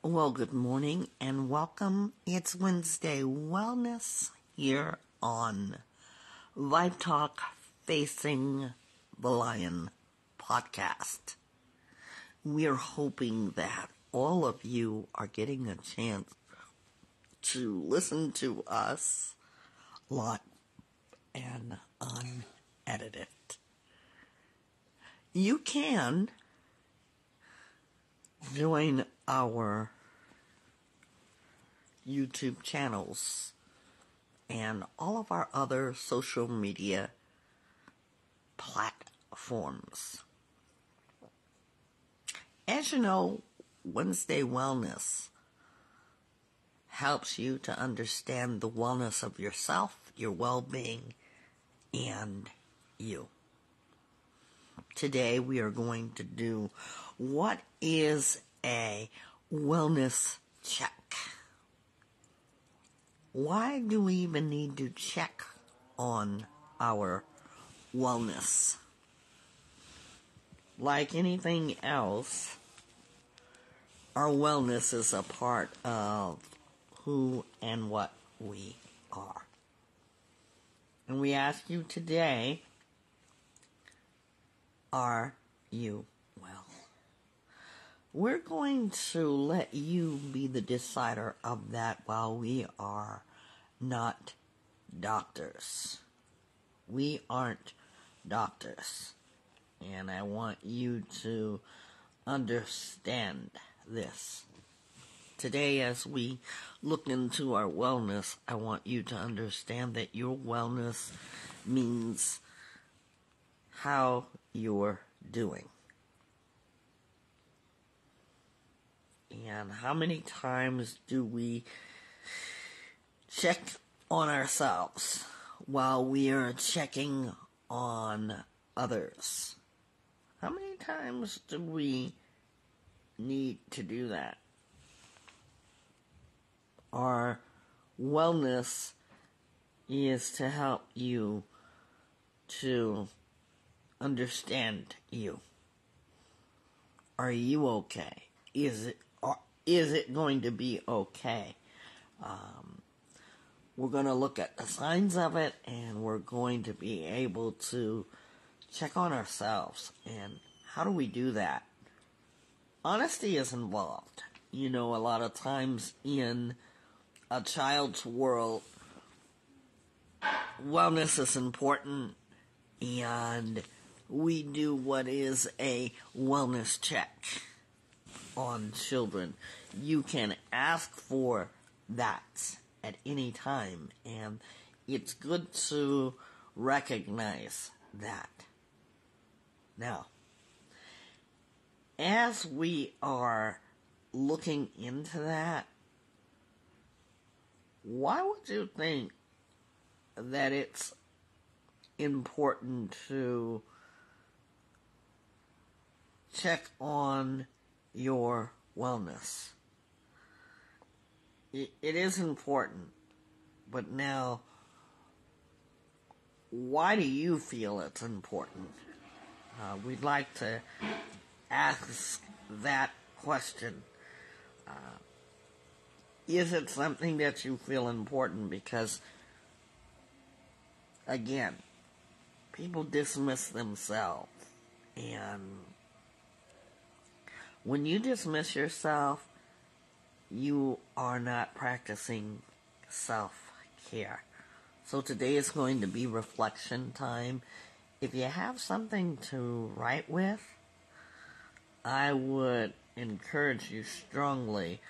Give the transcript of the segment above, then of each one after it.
Well, good morning and welcome. It's Wednesday Wellness here on Vibe Talk Facing the Lion podcast. We're hoping that all of you are getting a chance to listen to us live and unedited. You can join our YouTube channels and all of our other social media platforms. As you know, Wednesday Wellness helps you to understand the wellness of yourself, your well-being, and you. Today we are going to do what is a wellness check. Why do we even need to check on our wellness? Like anything else, our wellness is a part of who and what we are. And we ask you today, are you well? We're going to let you be the decider of that while we are not doctors. We aren't doctors. And I want you to understand this. Today, as we look into our wellness, I want you to understand that your wellness means how you're doing. And how many times do we check on ourselves while we are checking on others? How many times do we need to do that? Our wellness is to help you to understand you. Are you okay? Is it going to be okay? We're going to look at the signs of it, and we're going to be able to check on ourselves. And how do we do that? Honesty is involved. You know, a lot of times in a child's world, wellness is important, and we do what is a wellness check on children. You can ask for that at any time, and it's good to recognize that. Now, as we are looking into that, why would you think that it's important to check on your wellness? It is important, but now, why do you feel it's important? We'd like to ask that question. Is it something that you feel important? Because, again, people dismiss themselves, and when you dismiss yourself, you are not practicing self-care. So today is going to be reflection time. If you have something to write with, I would encourage you strongly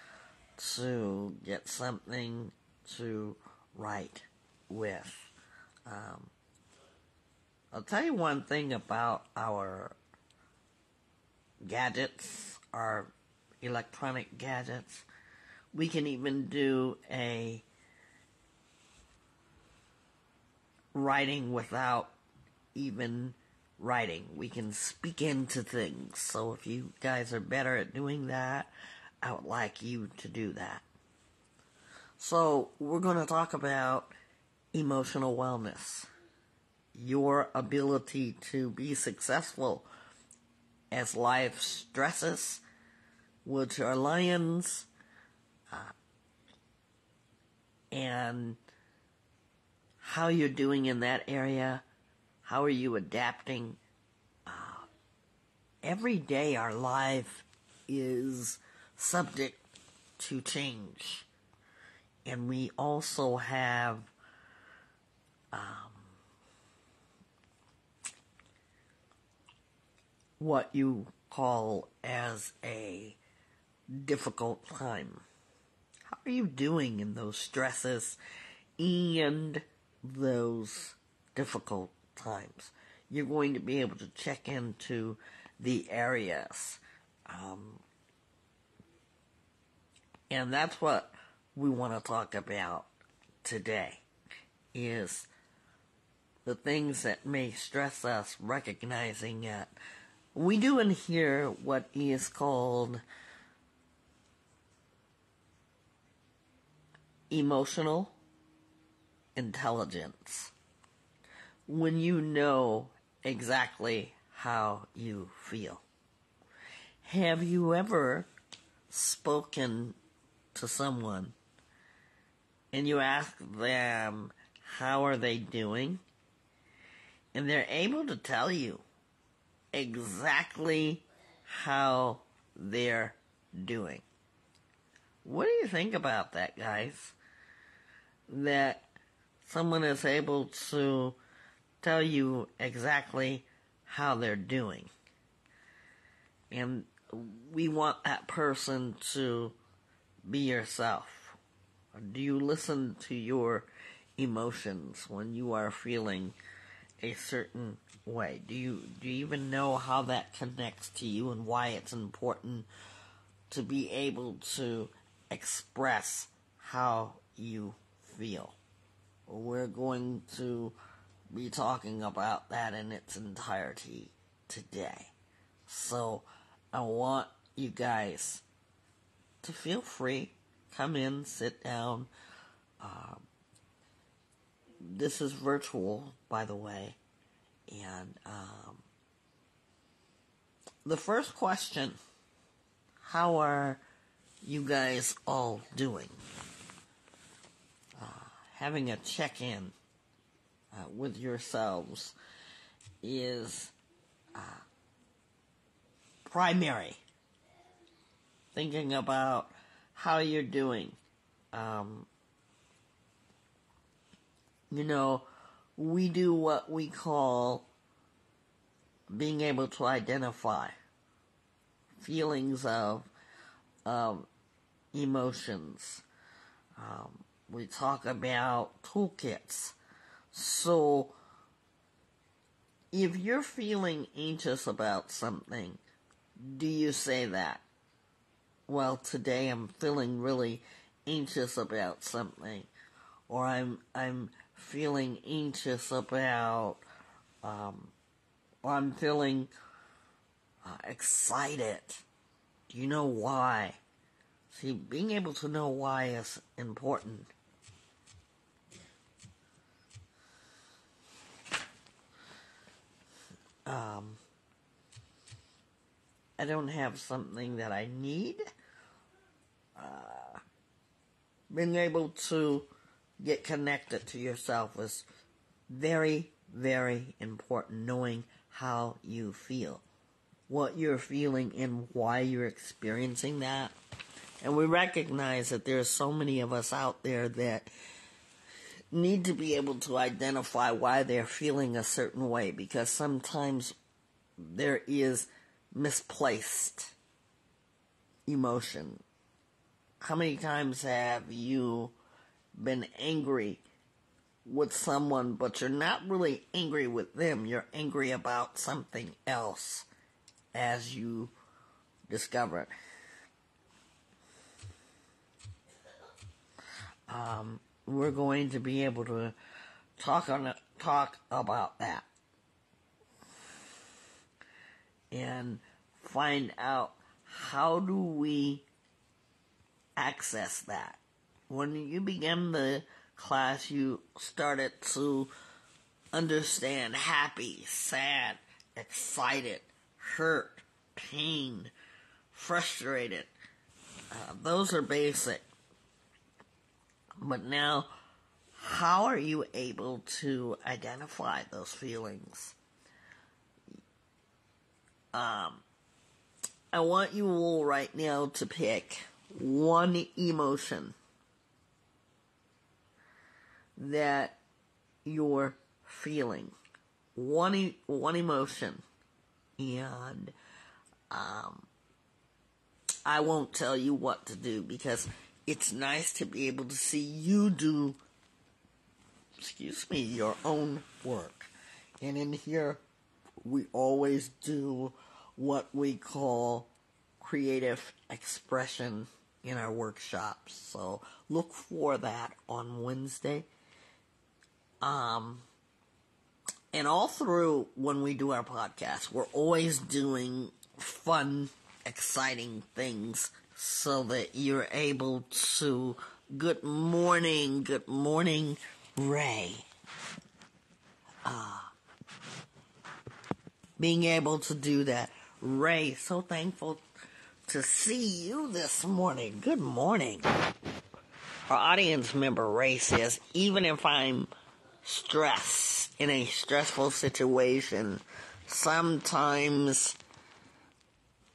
to get something to write with. I'll tell you one thing about our gadgets, our electronic gadgets. We can even do a writing without even writing. We can speak into things. So if you guys are better at doing that, I would like you to do that. So we're going to talk about emotional wellness. Your ability to be successful as life stresses, which are lions, and how you're doing in that area. How are you adapting? Every day our life is subject to change. And we also have what you call as a difficult time. How are you doing in those stresses and those difficult times? You're going to be able to check into the areas. And that's what we want to talk about today, is the things that may stress us, recognizing that we do in here what is called emotional intelligence. When you know exactly how you feel. Have you ever spoken to someone and you ask them how are they doing, and they're able to tell you exactly how they're doing? What do you think about that, guys? That someone is able to tell you exactly how they're doing. And we want that person to be yourself. Do you listen to your emotions when you are feeling a certain way? Do you even know how that connects to you and why it's important to be able to express how you feel? We're going to be talking about that in its entirety today. So I want you guys to feel free. Come in, sit down. This is virtual, by the way. And the first question, how are you guys all doing? Having a check-in with yourselves is primary. Thinking about how you're doing. We do what we call being able to identify feelings of emotions. We talk about toolkits. So, if you're feeling anxious about something, do you say that? Well, today I'm feeling really anxious about something. Or I'm feeling anxious about, or I'm feeling excited. Do you know why? See, being able to know why is important. I don't have something that I need. Being able to get connected to yourself is very, very important. Knowing how you feel, what you're feeling, and why you're experiencing that. And we recognize that there are so many of us out there that need to be able to identify why they're feeling a certain way, because sometimes there is misplaced emotion. How many times have you been angry with someone, but you're not really angry with them, you're angry about something else, as you discovered? We're going to be able to talk about that and find out how do we access that. When you began the class, you started to understand happy, sad, excited, hurt, pain, frustrated. Those are basic. But now, how are you able to identify those feelings? I want you all right now to pick one emotion that you're feeling. One emotion. And I won't tell you what to do because it's nice to be able to see you do, your own work. And in here, we always do what we call creative expression in our workshops. So look for that on Wednesday. And all through when we do our podcast, we're always doing fun, exciting things so that you're able to, good morning, Ray. Being able to do that. Ray, so thankful to see you this morning. Good morning. Our audience member, Ray, says, even if I'm stressed in a stressful situation, sometimes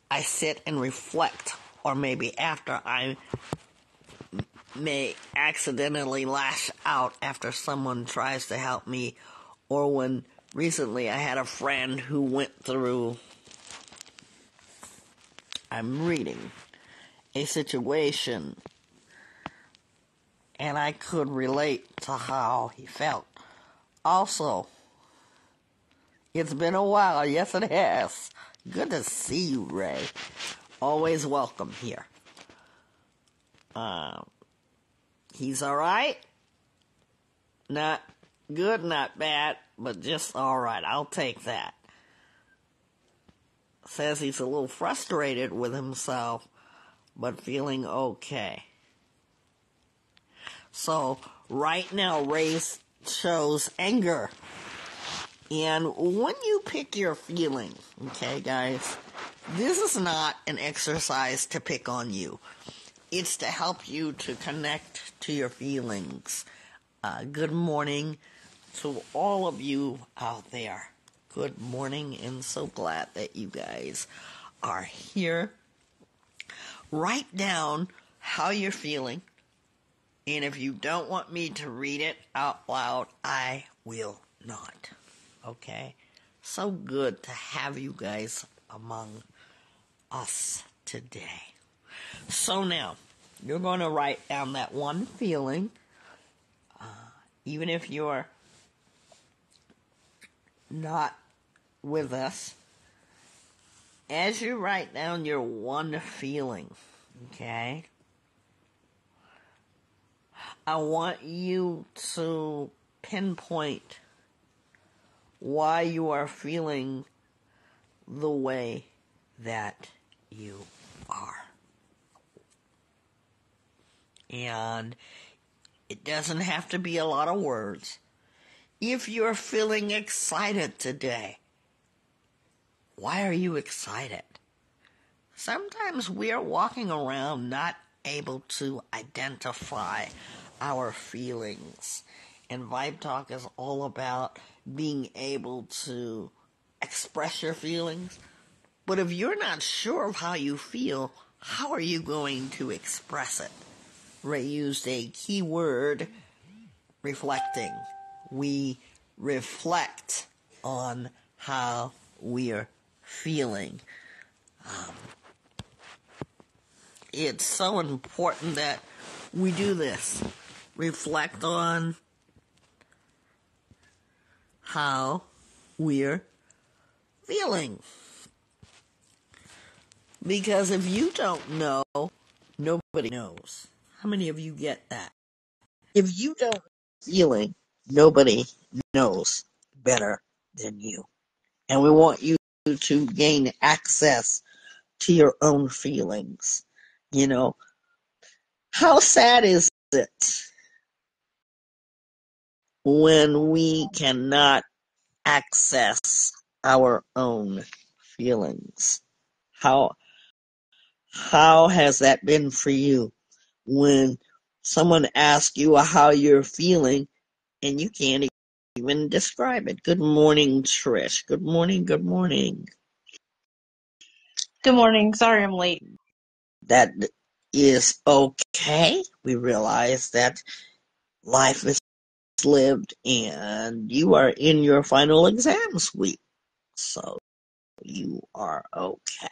I sit and reflect, or maybe after I may accidentally lash out after someone tries to help me, or when recently I had a friend who went through, I'm reading, a situation, and I could relate to how he felt. Also, it's been a while. Yes, it has. Good to see you, Ray. Always welcome here. He's alright. Not good, not bad, but just alright. I'll take that. Says he's a little frustrated with himself, but feeling okay. So, right now, Ray shows anger. And when you pick your feeling, okay, guys, this is not an exercise to pick on you. It's to help you to connect to your feelings. Good morning to all of you out there. Good morning, and so glad that you guys are here. Write down how you're feeling. And if you don't want me to read it out loud, I will not. Okay? So good to have you guys among us today. So now, you're going to write down that one feeling, even if you're not with us. As you write down your one feeling, okay, I want you to pinpoint why you are feeling the way that you are. And it doesn't have to be a lot of words. If you're feeling excited today, why are you excited? Sometimes we're walking around not able to identify our feelings. And Vibe Talk is all about being able to express your feelings. But if you're not sure of how you feel, how are you going to express it? Ray used a key word, reflecting. We reflect on how we're feeling. It's so important that we do this. Reflect on how we're feeling. Because if you don't know, nobody knows. How many of you get that? If you don't know feeling, nobody knows better than you. And we want you to gain access to your own feelings. You know, how sad is it when we cannot access our own feelings? How has that been for you when someone asks you how you're feeling and you can't even describe it. Good morning, Trish. Good morning, good morning. Good morning. Sorry I'm late. That is okay. We realize that life is lived and you are in your final exams week. So you are okay.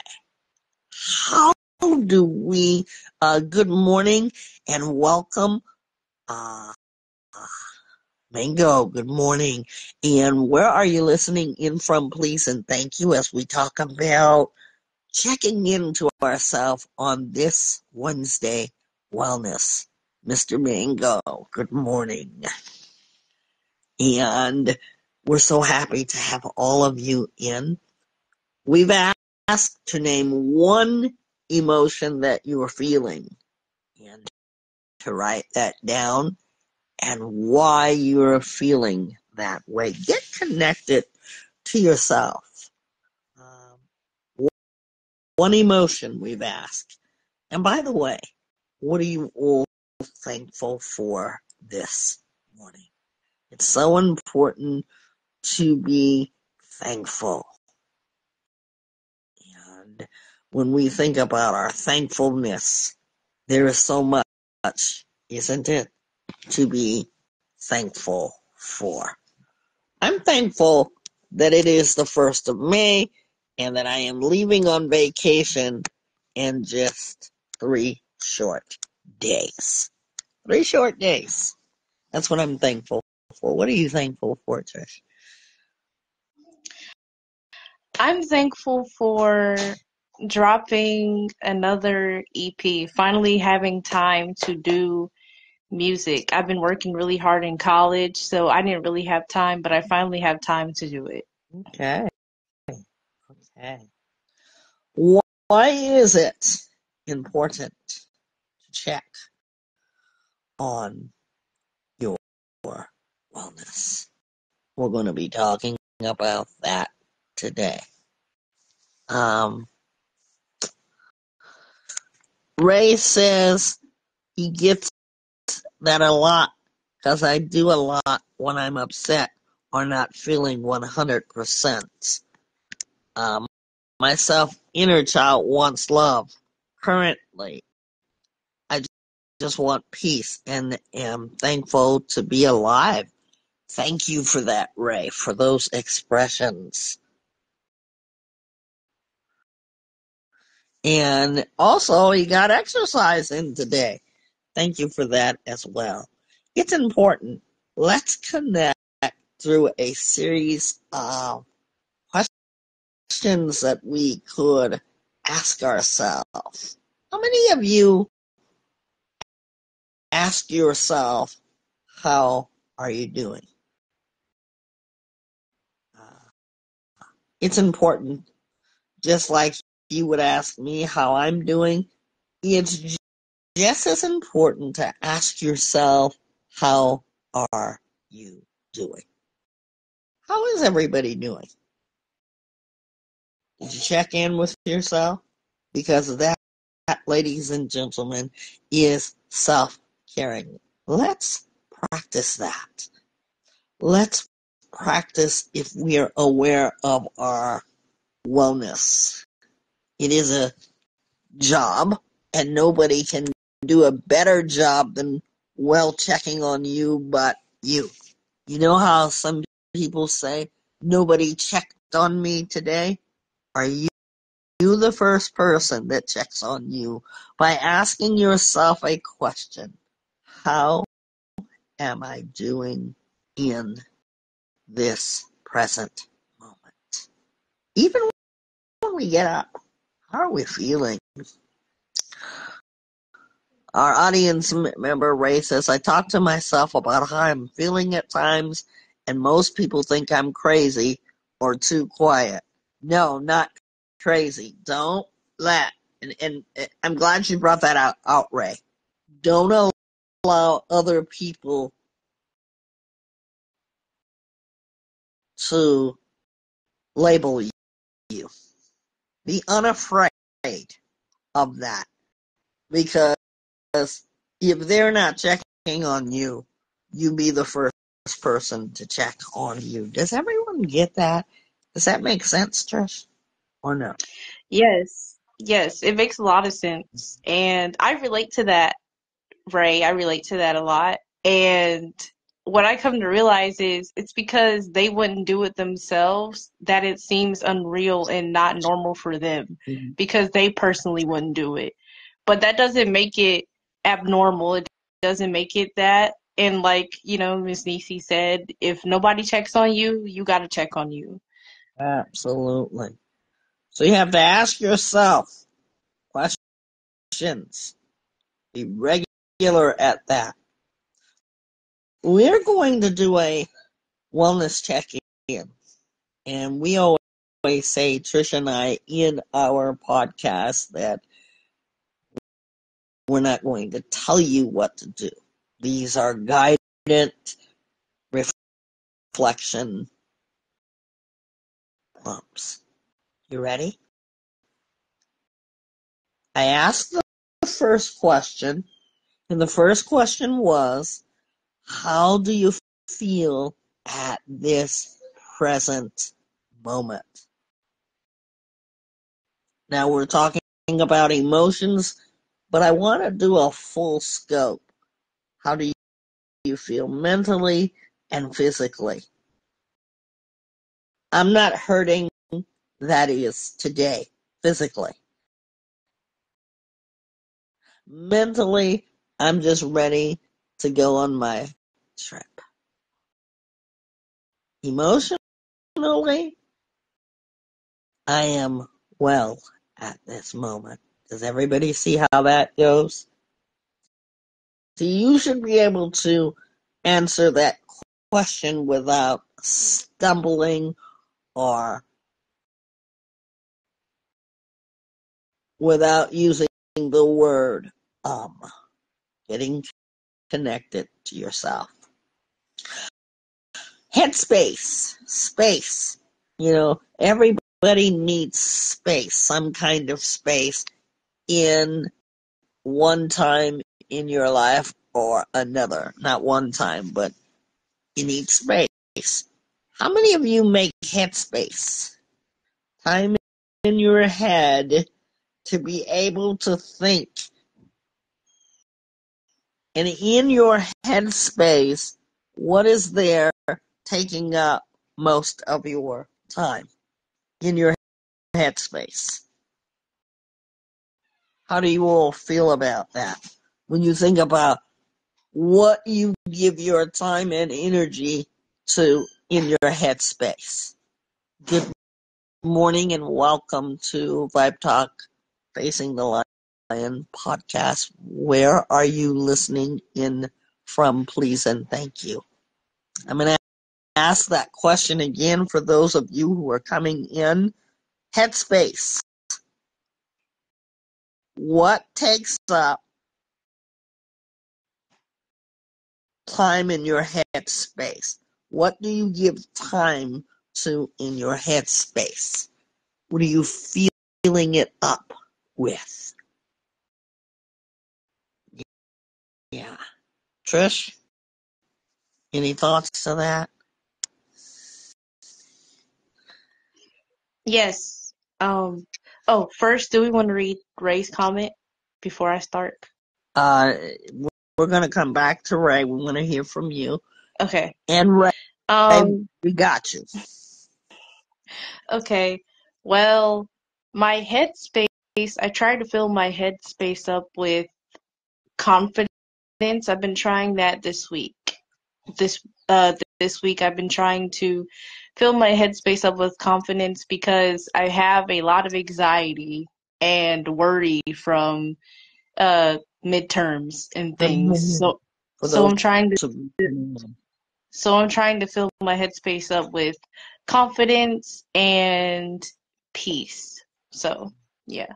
How do we, good morning and welcome, Mango, good morning. And where are you listening in from, please? And thank you as we talk about checking into ourselves on this Wednesday wellness. Mr. Mango, good morning. And we're so happy to have all of you in. We've asked to name one emotion that you are feeling and to write that down and why you're feeling that way. Get connected to yourself. One emotion we've asked. And by the way, what are you all thankful for this morning? It's so important to be thankful. And when we think about our thankfulness, there is so much, isn't it, to be thankful for. I'm thankful that it is the 1st of May and that I am leaving on vacation in just 3 short days. 3 short days. That's what I'm thankful for. What are you thankful for, Trish? I'm thankful for dropping another EP, finally having time to do music. I've been working really hard in college, so I didn't really have time, but I finally have time to do it. Okay. Okay. Why is it important to check on your wellness? We're going to be talking about that today. Ray says he gets that a lot because I do a lot when I'm upset or not feeling 100%. Myself, inner child wants love. Currently, I just want peace and am thankful to be alive. Thank you for that, Ray, for those expressions. And also, he got exercise in today. Thank you for that as well. It's important. Let's connect through a series of questions that we could ask ourselves. How many of you ask yourself, how are you doing? It's important. Just like you would ask me how I'm doing, it's just as important to ask yourself, how are you doing? How is everybody doing? Did you check in with yourself? Because that, ladies and gentlemen, is self-caring. Let's practice that. Let's practice if we are aware of our wellness. It is a job, and nobody can do a better job than well checking on you but you. You know how some people say, nobody checked on me today? Are you the first person that checks on you by asking yourself a question? How am I doing in this present moment? Even when we get up, how are we feeling? Our audience member Ray says, I talk to myself about how I'm feeling at times, and most people think I'm crazy or too quiet. No, not crazy. Don't let, and I'm glad you brought that out, Ray. Don't allow other people to label you. Be unafraid of that, because If they're not checking on you, you be the first person to check on you. Does everyone get that? Does that make sense, Trish? Or no? Yes, yes, it makes a lot of sense. And I relate to that, Ray. I relate to that a lot. And what I come to realize is it's because they wouldn't do it themselves that it seems unreal and not normal for them Mm-hmm. because they personally wouldn't do it. But that doesn't make it abnormal. It doesn't make it that. And like, Miss Nisi said, if nobody checks on you, you got to check on you. Absolutely. So you have to ask yourself questions. Be regular at that. We're going to do a wellness check-in. And we always say, Trish and I, in our podcast, that we're not going to tell you what to do. These are guided reflection prompts. You ready? I asked the first question, and the first question was, how do you feel at this present moment? Now we're talking about emotions, but I want to do a full scope. How do you feel mentally and physically? I'm not hurting, that is, today, physically. Mentally, I'm just ready to go on my trip. Emotionally, I am well at this moment. Does everybody see how that goes? So you should be able to answer that question without stumbling or without using the word getting connected to yourself. Headspace, space. Everybody needs space, some kind of space in one time in your life or another. Not one time, but you need space. How many of you make headspace? Time in your head to be able to think. And in your headspace, what is there taking up most of your time in your headspace? How do you all feel about that? When you think about what you give your time and energy to in your headspace. Good morning and welcome to Vibe Talk Facing the Lion podcast. Where are you listening in from, please and thank you? I'm going to ask that question again for those of you who are coming in. Headspace. What takes up time in your headspace? What do you give time to in your headspace? What are you filling it up with? Yeah. Trish, any thoughts to that? Yes. First, do we want to read Ray's comment before I start? Uh, we're going to come back to Ray. We want to hear from you. Okay. And Ray, we got you. Okay. Well, my headspace, I try to fill my headspace up with confidence. I've been trying that this week. This week I've been trying to fill my headspace up with confidence because I have a lot of anxiety and worry from midterms and things. For So those I'm trying of you. so I'm trying to fill my headspace up with confidence and peace. So, yeah.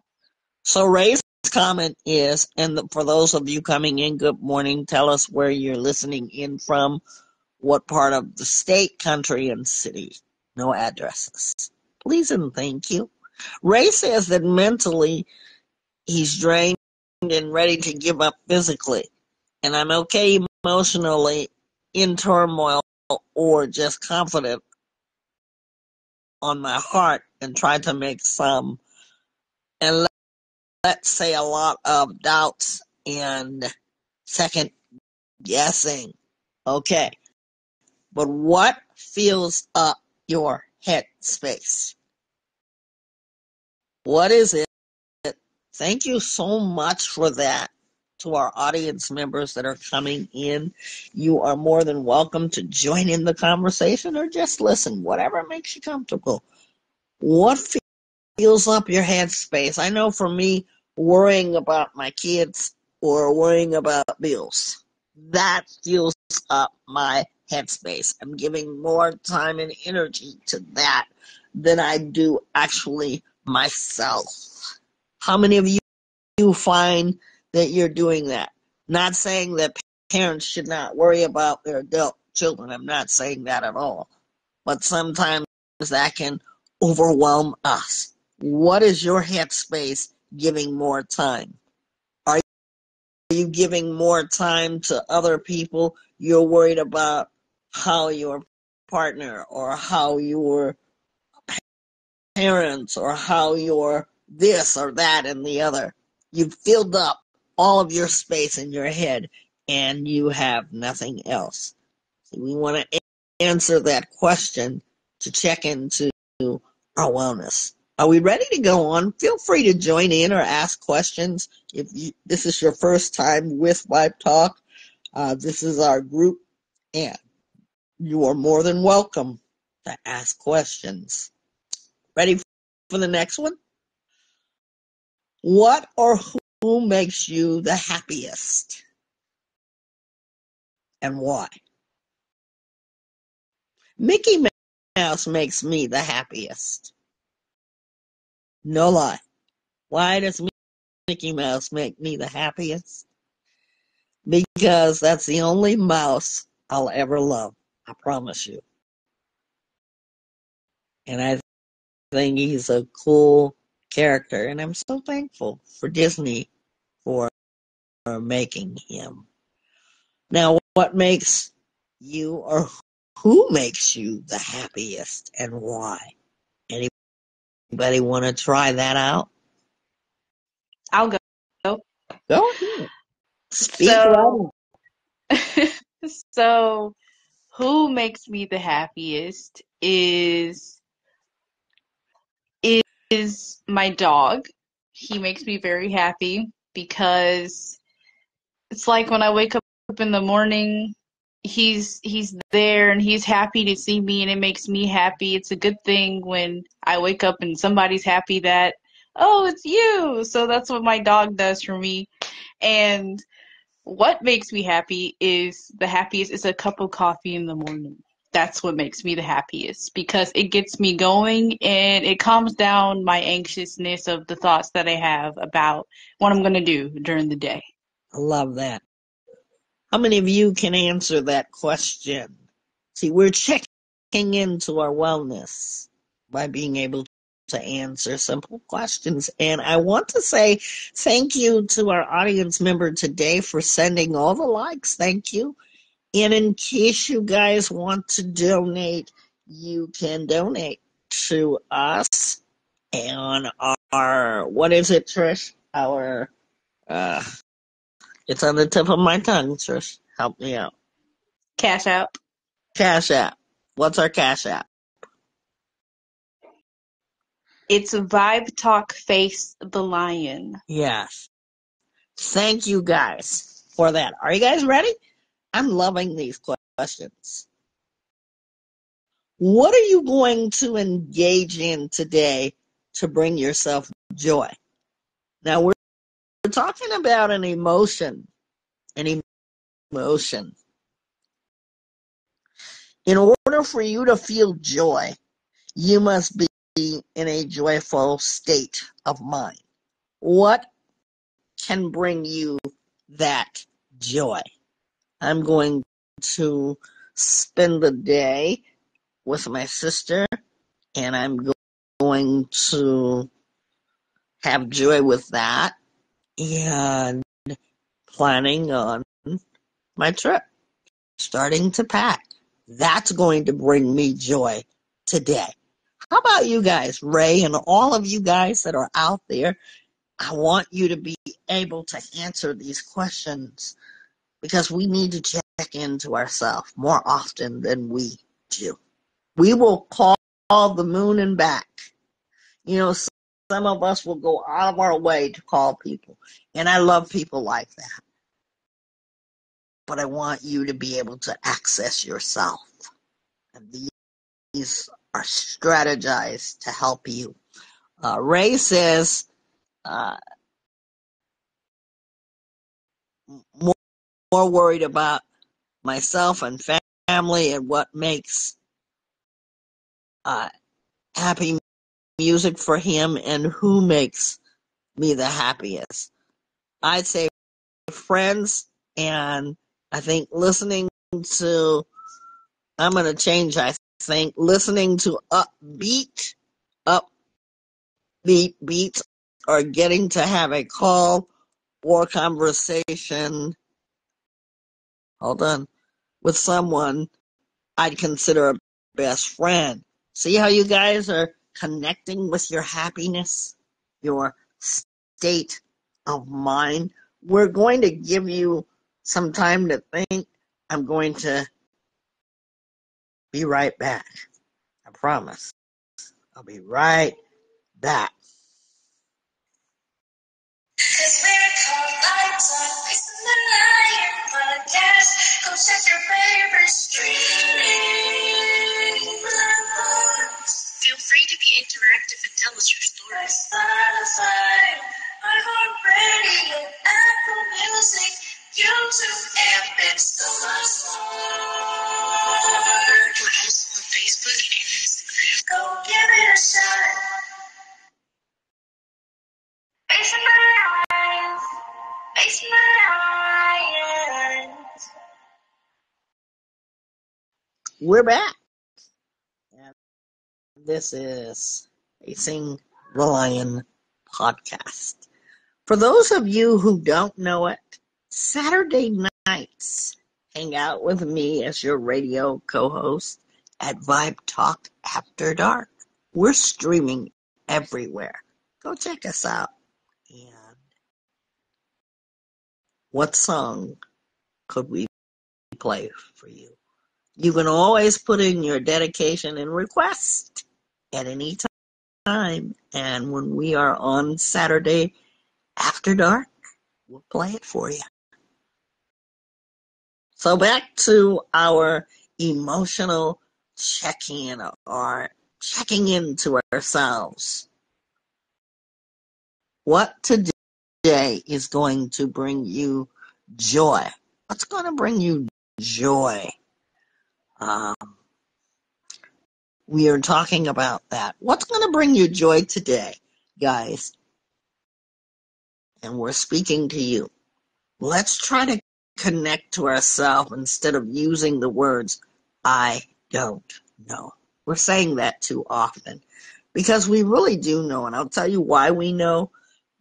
So Ray's comment is, and for those of you coming in, good morning. Tell us where you're listening in from, what part of the state, country, and city. No addresses. Please and thank you. Ray says that mentally he's drained and ready to give up physically. and I'm okay emotionally in turmoil or just confident on my heart and try to make some, and let's say a lot of doubts and second guessing. Okay, but what fills up your head space? What is it? Thank you so much for that. To our audience members that are coming in, you are more than welcome to join in the conversation or just listen, whatever makes you comfortable. What fills up your headspace? I know for me, worrying about my kids or worrying about bills, that fills up my headspace. I'm giving more time and energy to that than I do actually myself. How many of you find that you're doing that? Not saying that parents should not worry about their adult children. I'm not saying that at all. But sometimes that can overwhelm us. What is your headspace giving more time? Are you giving more time to other people? You're worried about how your partner or how your parents or how your this or that and the other. You've filled up all of your space in your head and you have nothing else. So we want to answer that question to check into our wellness. Are we ready to go on? Feel free to join in or ask questions. If this is your first time with Vibe Talk, this is our group, and you are more than welcome to ask questions. Ready for the next one? What or who makes you the happiest and why? Mickey Mouse makes me the happiest. No lie. Why does Mickey Mouse make me the happiest? Because that's the only mouse I'll ever love. I promise you. And I think he's a cool character. And I'm so thankful for Disney for making him. Now, what makes you or who makes you the happiest and why? Anybody want to try that out? I'll go. Go ahead. Speak So, loud. so who makes me the happiest is my dog. He makes me very happy because it's like when I wake up in the morning, he's there and he's happy to see me and it makes me happy. It's a good thing when I wake up and somebody's happy that, oh, it's you. So that's what my dog does for me. And what makes me happy is the happiest is a cup of coffee in the morning. That's what makes me the happiest because it gets me going and it calms down my anxiousness of the thoughts that I have about what I'm going to do during the day. I love that. How many of you can answer that question? See, we're checking into our wellness by being able to answer simple questions. And I want to say thank you to our audience member today for sending all the likes. Thank you. And in case you guys want to donate, you can donate to us on our what is it, Trish? Our uh it's on the tip of my tongue, Trish. Help me out. Cashapp. Cash App. What's our Cash App? It's vibetalkfacethelion. Yes. Thank you guys for that. Are you guys ready? I'm loving these questions. What are you going to engage in today to bring yourself joy? Now we're talking about an emotion. An emotion. In order for you to feel joy, you must be in a joyful state of mind. What can bring you that joy? I'm going to spend the day with my sister, and I'm going to have joy with that, and planning on my trip, starting to pack. That's going to bring me joy today. How about you guys, Ray, and all of you guys that are out there? I want you to be able to answer these questions because we need to check into ourselves more often than we do. We will call the moon and back. You know, some of us will go out of our way to call people, and I love people like that. But I want you to be able to access yourself. And these are strategized to help you. Ray says, more, more worried about myself and family and what makes happy music for him and who makes me the happiest. I'd say friends, and I think listening to, I'm going to change, I think, listening to upbeat beats or getting to have a call or conversation, hold on, with someone I'd consider a best friend. See how you guys are connecting with your happiness, your state of mind? We're going to give you some time to think. I'm going to be right back. I promise. I'll be right back. Cause we're called vibetalkfacingthelionpodcast. Go check your favorite streaming platforms. Feel free to be interactive and tell us your stories. Spotify, iHeartRadio, Apple Music, YouTube, and so much more. We're also on Facebook and Instagram. Go give it a shot. Facing the lions, facing the lions. We're back. And this is Facing the Lion podcast. For those of you who don't know it, Saturday nights, hang out with me as your radio co-host at Vibe Talk After Dark. We're streaming everywhere. Go check us out. And what song could we play for you? You can always put in your dedication and request at any time. And when we are on Saturday after dark, we'll play it for you. So back to our emotional check-in or checking into ourselves. What today is going to bring you joy? What's going to bring you joy? We are talking about that. What's going to bring you joy today, guys? And we're speaking to you. Let's try to connect to ourselves instead of using the words, I don't know. We're saying that too often because we really do know. And I'll tell you why we know.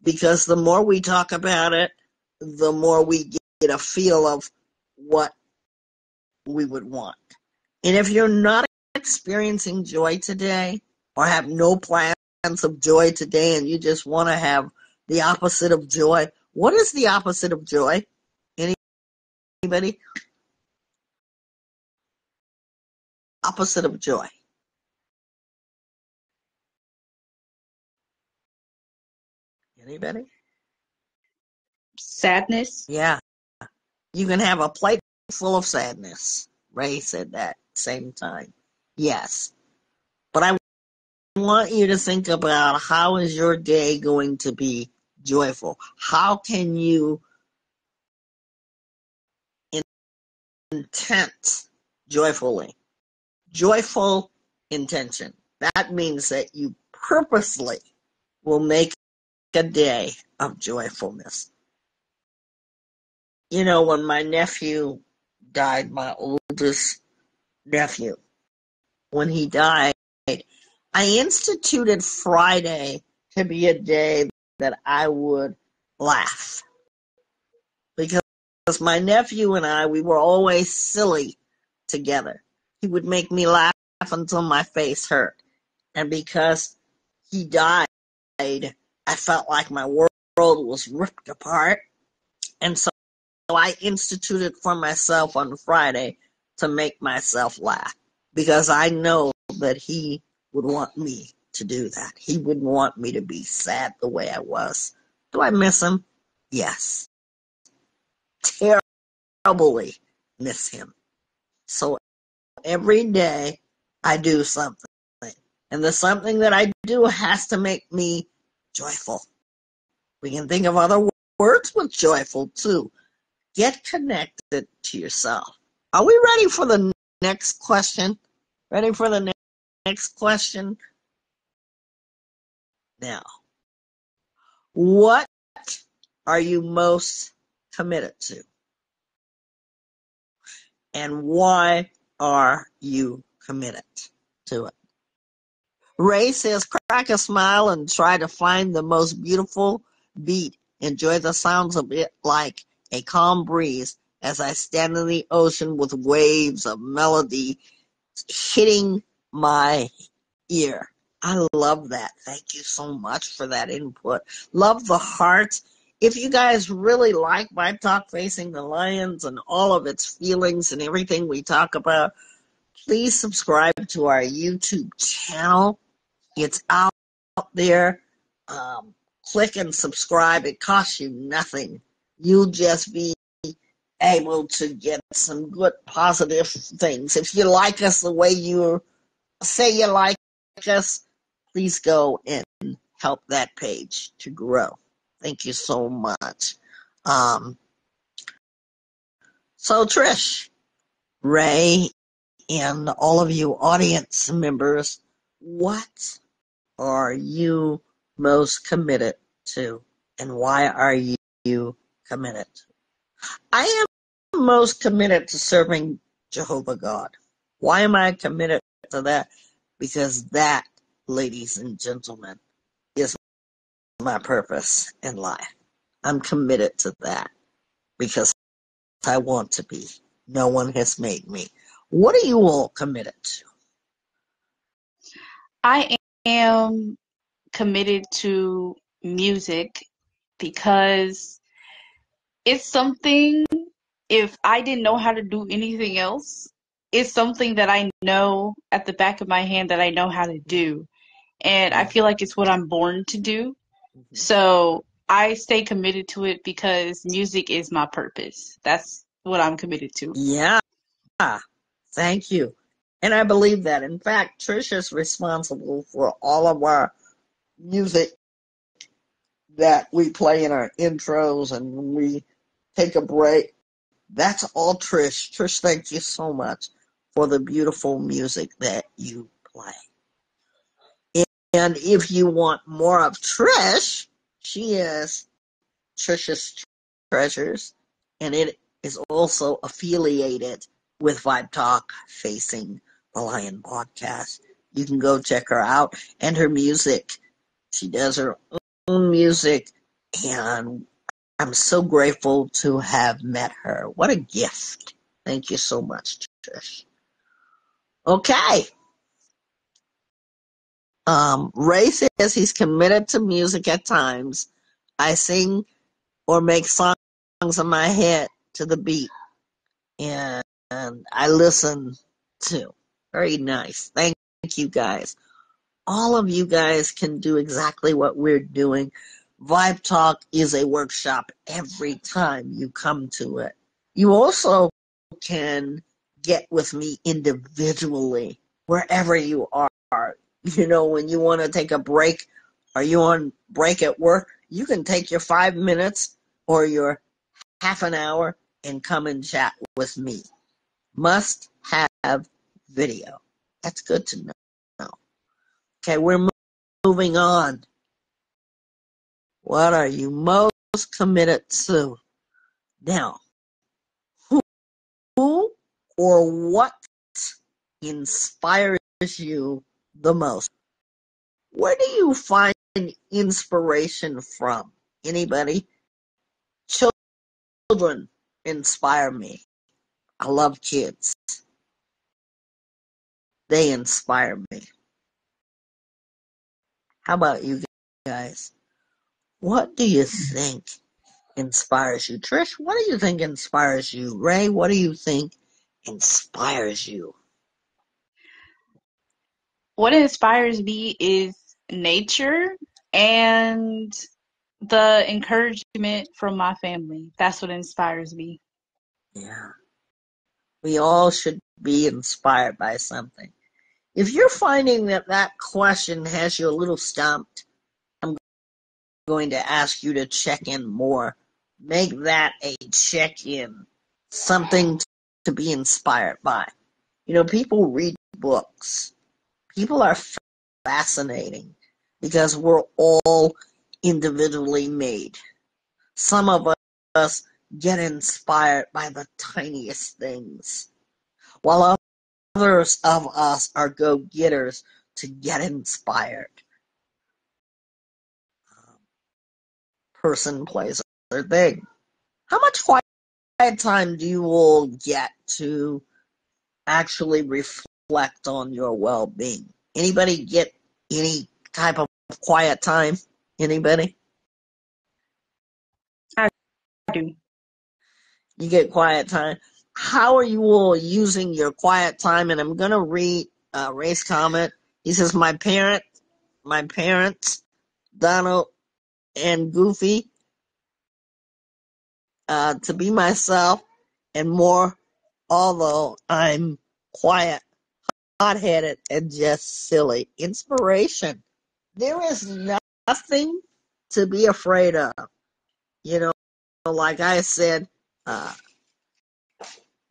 Because the more we talk about it, the more we get a feel of what we would want. And if you're not experiencing joy today or have no plans of joy today and you just want to have the opposite of joy, what is the opposite of joy? Anybody? Opposite of joy. Anybody? Sadness. Yeah. You can have a plate full of sadness. Ray said that same time. Yes. But I want you to think about how is your day going to be joyful? How can you intent joyfully? Joyful intention. That means that you purposely will make a day of joyfulness. You know, when my nephew died, my oldest nephew, when he died, I instituted Friday to be a day that I would laugh because my nephew and I, we were always silly together. He would make me laugh until my face hurt. And because he died, I felt like my world was ripped apart. And so I instituted for myself on Friday to make myself laugh, because I know that he would want me to do that. He wouldn't want me to be sad the way I was. Do I miss him? Yes. Terribly miss him. So every day I do something. And the something that I do has to make me joyful. We can think of other words with joyful too. Get connected to yourself. Are we ready for the next question? Ready for the next question? Now, what are you most committed to? And why are you committed to it? Ray says, crack a smile and try to find the most beautiful beat. Enjoy the sounds of it like a calm breeze as I stand in the ocean with waves of melody hitting my ear. I love that. Thank you so much for that input. Love the hearts. If you guys really like Vibe Talk Facing the Lions and all of its feelings and everything we talk about, please subscribe to our YouTube channel. It's out there. Click and subscribe. It costs you nothing. You'll just be able to get some good positive things. If you like us the way you say you like us, please go and help that page to grow. Thank you so much. So Trish, Ray, and all of you audience members, what are you most committed to, and why are you committed? I am most committed to serving Jehovah God. Why am I committed to that? Because that, ladies and gentlemen, is my purpose in life. I'm committed to that because I want to be. No one has made me. What are you all committed to? I am committed to music because it's something, if I didn't know how to do anything else, it's something that I know at the back of my hand that I know how to do. And I feel like it's what I'm born to do. So I stay committed to it because music is my purpose. That's what I'm committed to. Yeah, thank you. And I believe that. In fact, Trisha's responsible for all of our music that we play in our intros and when we take a break. That's all Trish. Trish, thank you so much for the beautiful music that you play. And if you want more of Trish, she is Trisha's Treasures, and it is also affiliated with Vibe Talk Facing the Lion podcast. You can go check her out and her music. She does her own music, and I'm so grateful to have met her. What a gift. Thank you so much, Trish. Okay. Ray says he's committed to music at times. I sing or make songs in my head to the beat, and I listen too. Very nice. Thank you guys. All of you guys can do exactly what we're doing. Vibe Talk is a workshop every time you come to it. You also can get with me individually wherever you are. You know, when you want to take a break, or you on break at work, you can take your 5 minutes or your half an hour and come and chat with me. Must have video. That's good to know. Okay, we're moving on. What are you most committed to? Now, who or what inspires you the most? Where do you find inspiration from? Anybody? Children inspire me. I love kids. They inspire me. How about you guys? What do you think inspires you? Trish, what do you think inspires you? Ray, what do you think inspires you? What inspires me is nature and the encouragement from my family. That's what inspires me. Yeah. We all should be inspired by something. If you're finding that that question has you a little stumped, I'm going to ask you to check in more. Make that a check-in, something to be inspired by. You know, people read books. People are fascinating because we're all individually made. Some of us get inspired by the tiniest things, while others of us are go-getters to get inspired. Person, place, or thing. How much quiet time do you all get to actually reflect on your well-being? Anybody get any type of quiet time? Anybody? I do. You get quiet time. How are you all using your quiet time? And I'm going to read Ray's comment. He says, my parents, Donald and Goofy, to be myself and more, although I'm quiet, hot-headed, and just silly. Inspiration. There is nothing to be afraid of. You know, like I said,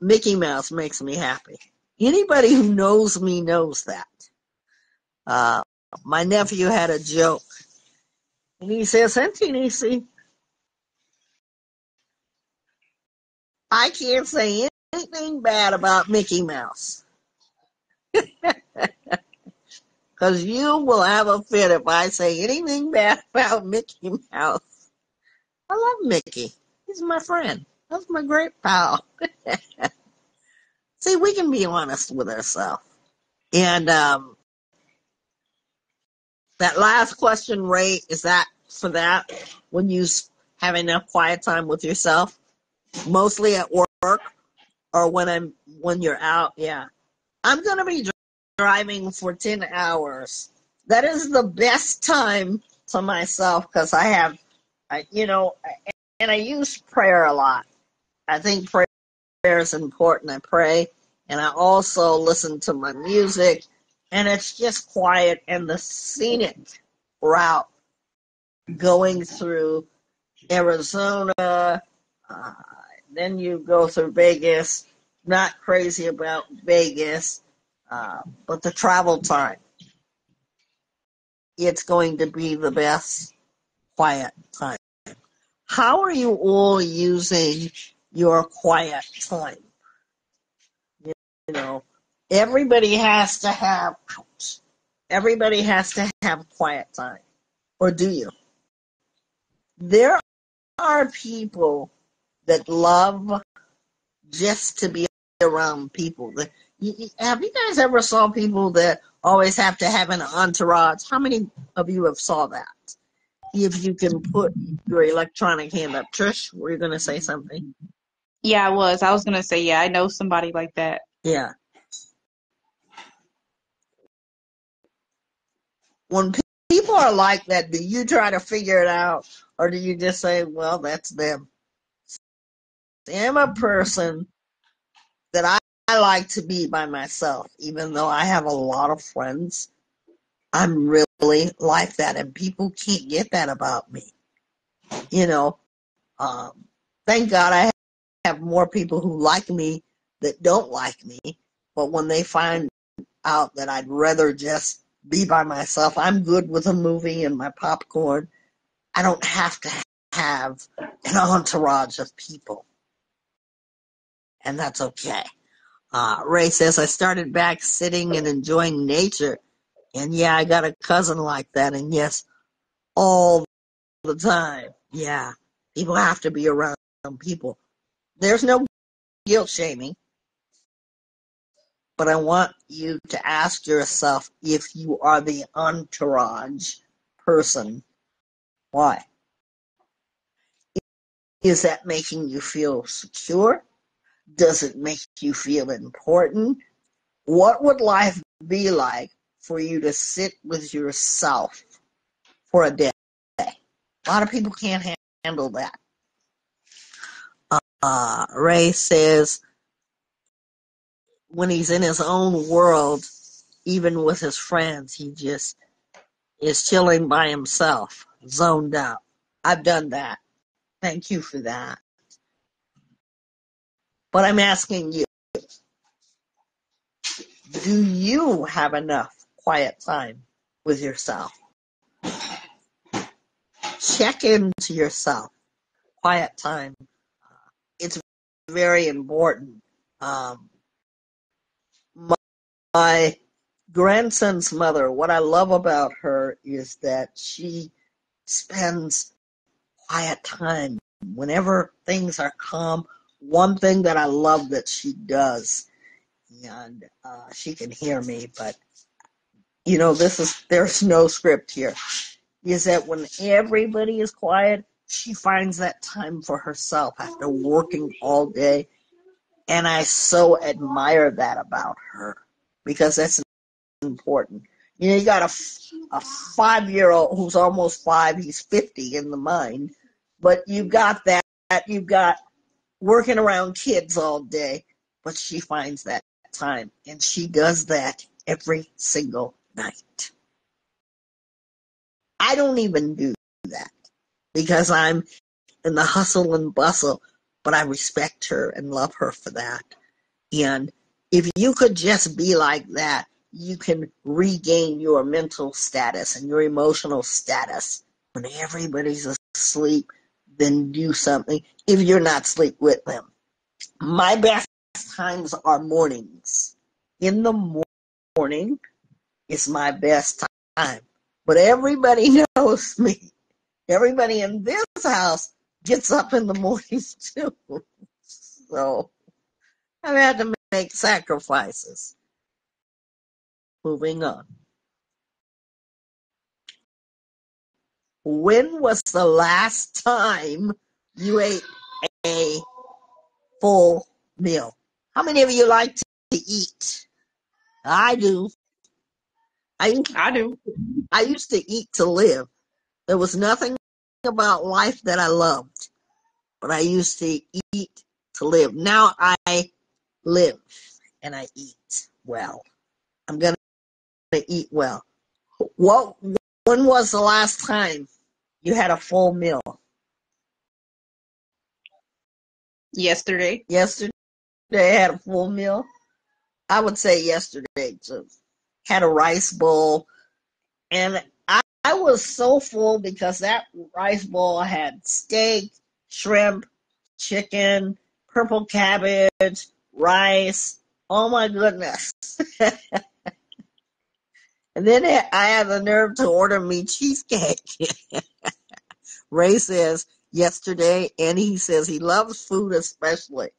Mickey Mouse makes me happy. Anybody who knows me knows that. Uh, my nephew had a joke, and he says, Auntie Nisi, I can't say anything bad about Mickey Mouse, because you will have a fit if I say anything bad about Mickey Mouse. I love Mickey. He's my friend. That's my great pal. See, we can be honest with ourselves. And that last question, Ray, is that for that when you have enough quiet time with yourself, mostly at work or when you're out? Yeah, I'm gonna be driving for 10 hours. That is the best time to myself because and I use prayer a lot. I think prayer is important. I pray, and I also listen to my music, and it's just quiet and the scenic route going through Arizona, uh, then you go through Vegas. Not crazy about Vegas, but the travel time, it's going to be the best quiet time. How are you all using your quiet time? You know, everybody has to have, everybody has to have quiet time. Or do you? There are people that love just to be around people. Have you guys ever saw people that always have to have an entourage? How many of you have saw that? If you can put your electronic hand up. Trish, were you going to say something? Yeah, I was. I was gonna say, yeah, I know somebody like that. Yeah. When people are like that, do you try to figure it out, or do you just say, well, that's them? I'm a person that I like to be by myself, even though I have a lot of friends. I'm really like that, and people can't get that about me. You know, thank God I have more people who like me that don't like me, but when they find out that I'd rather just be by myself, I'm good with a movie and my popcorn. I don't have to have an entourage of people, and that's okay. Ray says, I started back sitting and enjoying nature, and yeah, I got a cousin like that, and yes, all the time. Yeah, people have to be around people. There's no guilt shaming, but I want you to ask yourself if you are the entourage person. Why? Is that making you feel secure? Does it make you feel important? What would life be like for you to sit with yourself for a day? A lot of people can't handle that. Ray says when he's in his own world, even with his friends, he just is chilling by himself, zoned out. I've done that. Thank you for that. But I'm asking you, do you have enough quiet time with yourself? Check into yourself. Quiet time. It's very important. My grandson's mother, what I love about her is that she spends quiet time. Whenever things are calm, one thing that I love that she does, and she can hear me, but there's no script here, is that when everybody is quiet, she finds that time for herself after working all day. And I so admire that about her because that's important. You got a 5-year-old who's almost 5, he's 50 in the mind, but you've got that, you've got working around kids all day, but she finds that time, and she does that every single night. I don't even do that because I'm in the hustle and bustle, but I respect her and love her for that. And if you could just be like that, you can regain your mental status and your emotional status. When everybody's asleep, then do something if you're not asleep with them. My best times are mornings. In the morning is my best time. But everybody knows me. Everybody in this house gets up in the mornings too. So I've had to make sacrifices. Moving on. When was the last time you ate a full meal? How many of you like to eat? I do. I do. I used to eat to live. There was nothing about life that I loved, but I used to eat to live. Now I live and I eat well. I'm going to eat well. When was the last time you had a full meal? Yesterday. Yesterday I had a full meal. I would say yesterday too. Had a rice bowl, and I was so full because that rice bowl had steak, shrimp, chicken, purple cabbage, rice. Oh my goodness. And then I had the nerve to order me cheesecake. Ray says yesterday, and he says he loves food especially.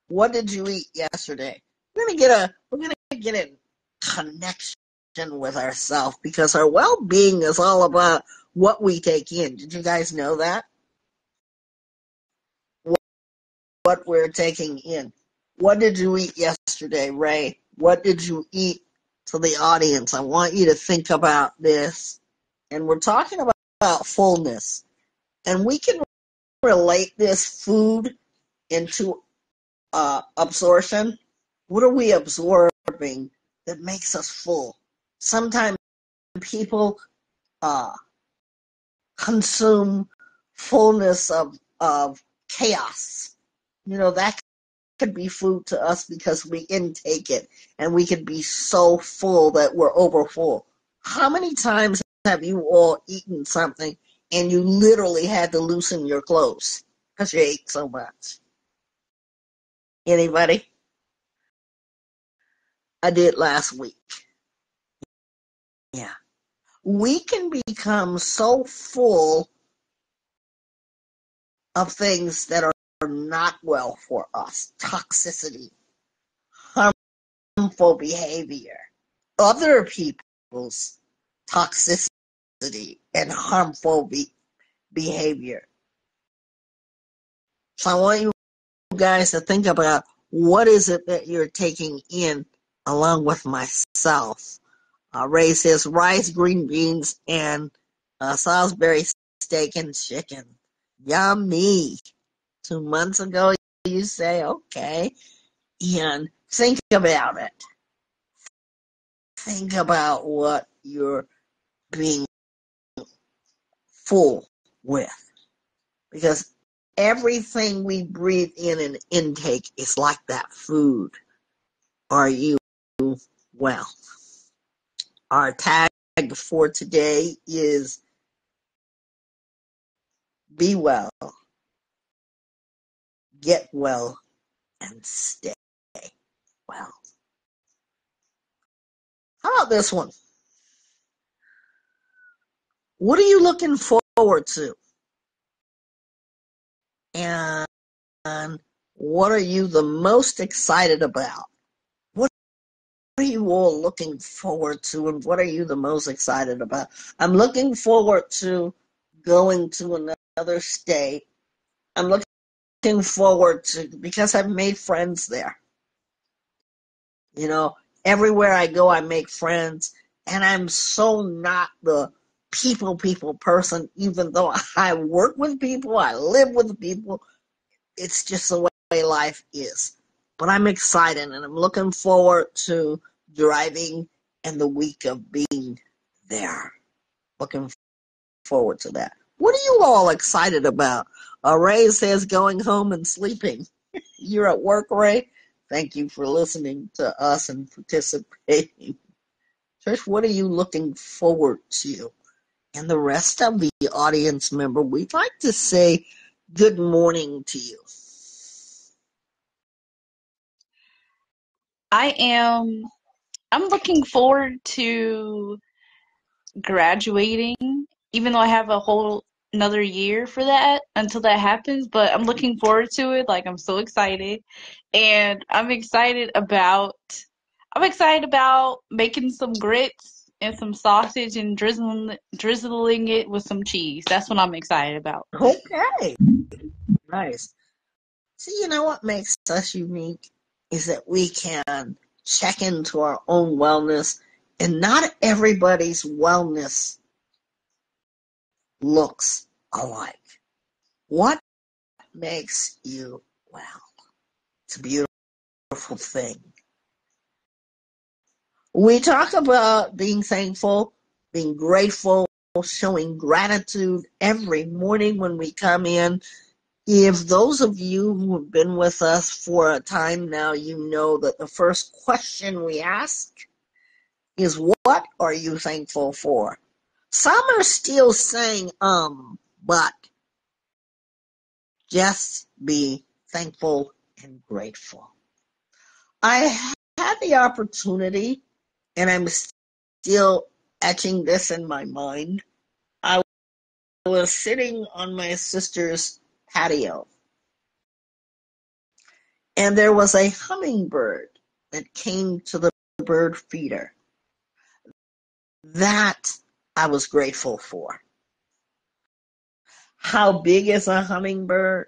What did you eat yesterday? We're gonna get a connection with ourselves because our well-being is all about what we take in. Did you guys know that? What we're taking in. What did you eat yesterday, Ray? What did you eat? To the audience, I want you to think about this. And we're talking about fullness. And we can relate this food into absorption. What are we absorbing that makes us full? Sometimes people consume fullness of chaos. That could be food to us because we intake it, and we could be so full that we're over full. How many times have you all eaten something and you literally had to loosen your clothes because you ate so much? Anybody? I did last week. Yeah. We can become so full of things that are not well for us. Toxicity, harmful behavior, other people's toxicity and harmful behavior. So I want you guys to think about what is it that you're taking in along with myself. Ray says rice, green beans, and Salisbury steak and chicken. Yummy. 2 months ago, you say, okay. And think about it. Think about what you're being full with. Because everything we breathe in and intake is like that food. Are you well? Our tag for today is be well, get well, and stay well. How about this one? What are you looking forward to? And what are you the most excited about? What are you all looking forward to, and what are you the most excited about? I'm looking forward to going to another state. I'm looking forward to, because I've made friends there. You know, everywhere I go, I make friends, and I'm so not the people person, even though I work with people, I live with people. It's just the way life is. But I'm excited, and I'm looking forward to driving and the week of being there. Looking forward to that. What are you all excited about? Ray says going home and sleeping. You're at work, Ray? Thank you for listening to us and participating. Trish, what are you looking forward to? And the rest of the audience member, we'd like to say good morning to you. I'm looking forward to graduating, even though I have a whole another year for that until that happens, but I'm looking forward to it. Like, I'm so excited. And I'm excited about making some grits and some sausage and drizzling it with some cheese. That's what I'm excited about. Okay. Nice. See, you know what makes us unique is that we can check into our own wellness, and not everybody's wellness looks alike. What makes you well? It's a beautiful thing. We talk about being thankful, being grateful, showing gratitude every morning when we come in. If those of you who have been with us for a time now, you know that the first question we ask is, what are you thankful for? Some are still saying, but just be thankful and grateful. I had the opportunity, and I'm still etching this in my mind. I was sitting on my sister's patio, and there was a hummingbird that came to the bird feeder. That I was grateful for. How big is a hummingbird?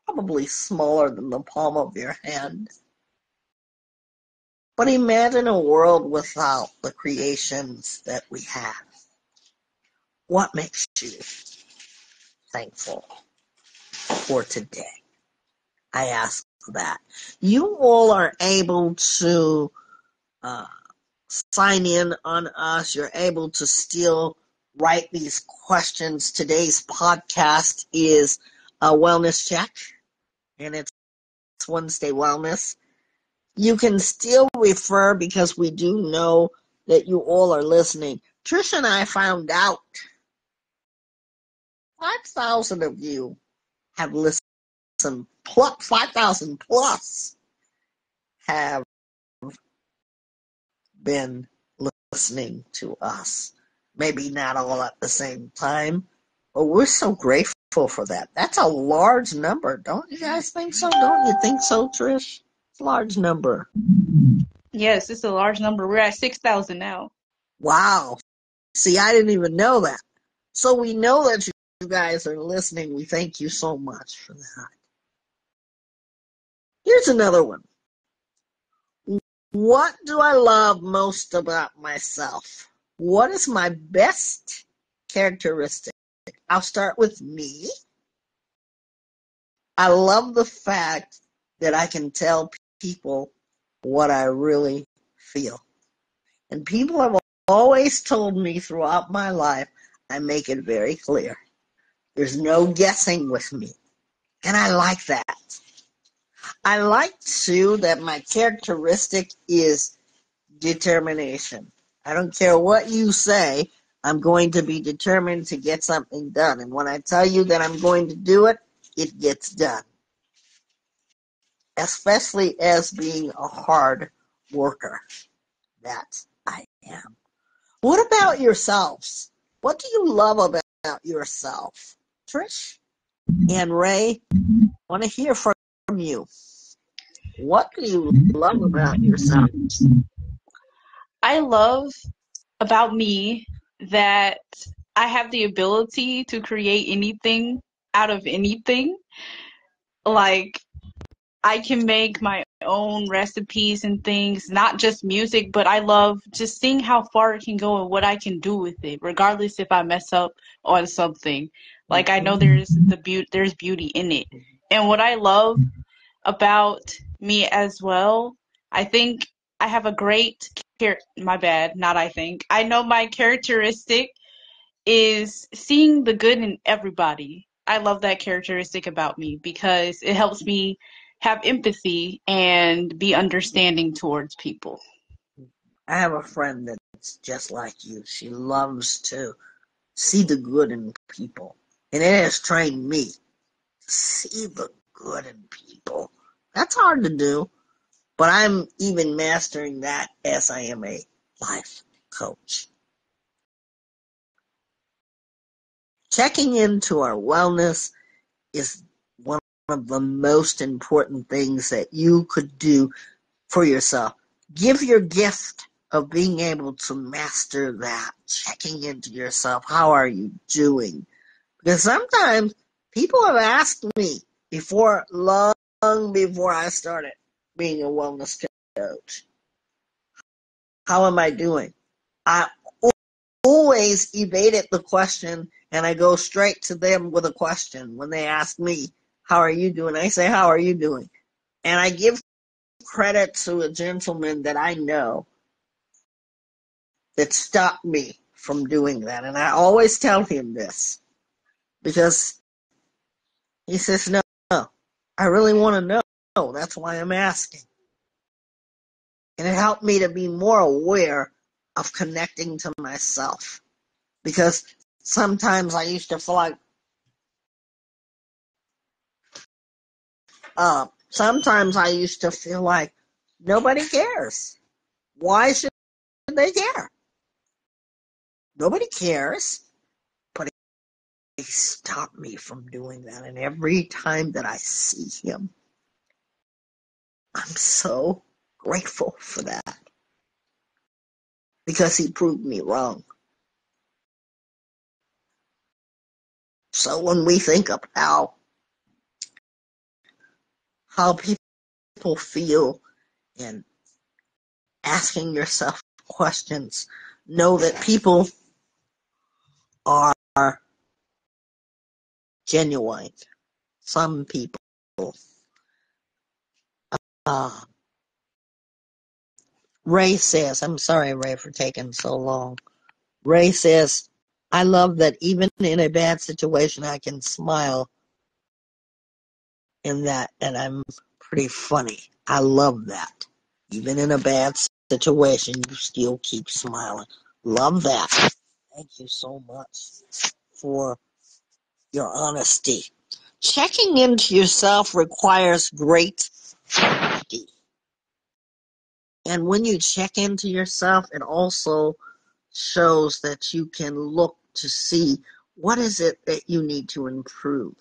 Probably smaller than the palm of your hand. But imagine a world without the creations that we have. What makes you thankful for today? I ask that. You all are able to sign in on us. You're able to still write these questions. Today's podcast is a wellness check, and it's Wednesday Wellness. You can still refer, because we do know that you all are listening. Trish and I found out 5,000 of you have listened. 5,000 plus have been listening to us. Maybe not all at the same time, but we're so grateful for that. That's a large number. Don't you guys think so? Don't you think so, Trish? It's a large number. Yes, it's a large number. We're at 6,000 now. Wow. See, I didn't even know that. So we know that you guys are listening. We thank you so much for that. Here's another one. What do I love most about myself? What is my best characteristic? I'll start with me. I love the fact that I can tell people what I really feel. And people have always told me throughout my life, I make it very clear. There's no guessing with me. And I like that. I like, too, that my characteristic is determination. I don't care what you say, I'm going to be determined to get something done. And when I tell you that I'm going to do it, it gets done. Especially as being a hard worker. That I am. What about yourselves? What do you love about yourself? Trish and Ray, I want to hear from you. What do you love about yourself? I love about me that I have the ability to create anything out of anything. Like, I can make my own recipes and things, not just music, but I love just seeing how far it can go and what I can do with it, regardless if I mess up on something. Like, I know there's beauty in it. And what I love about me as well, I think I have a great my bad, not I think. I know my characteristic is seeing the good in everybody. I love that characteristic about me because it helps me have empathy and be understanding towards people. I have a friend that's just like you. She loves to see the good in people. And it has trained me to see the good in people. That's hard to do, but I'm even mastering that as I am a life coach. Checking into our wellness is one of the most important things that you could do for yourself. Give your gift of being able to master that, checking into yourself. How are you doing? Because sometimes people have asked me long before I started being a wellness coach, how am I doing? I always evaded the question, and I go straight to them with a question. When they ask me, how are you doing? I say, how are you doing? And I give credit to a gentleman that I know that stopped me from doing that. And I always tell him this because he says, no, I really want to know. That's why I'm asking. And it helped me to be more aware of connecting to myself. Because sometimes I used to feel like, nobody cares. Why should they care? Nobody cares. But he stopped me from doing that. And every time that I see him, I'm so grateful for that. Because he proved me wrong. So when we think of how people feel and asking yourself questions, know that people are genuine. Some people. Ray says, I'm sorry, Ray, for taking so long. Ray says, I love that even in a bad situation, I can smile in that, and I'm pretty funny. I love that. Even in a bad situation, you still keep smiling. Love that. Thank you so much for your honesty. Checking into yourself requires great honesty. And when you check into yourself, it also shows that you can look to see What is it that you need to improve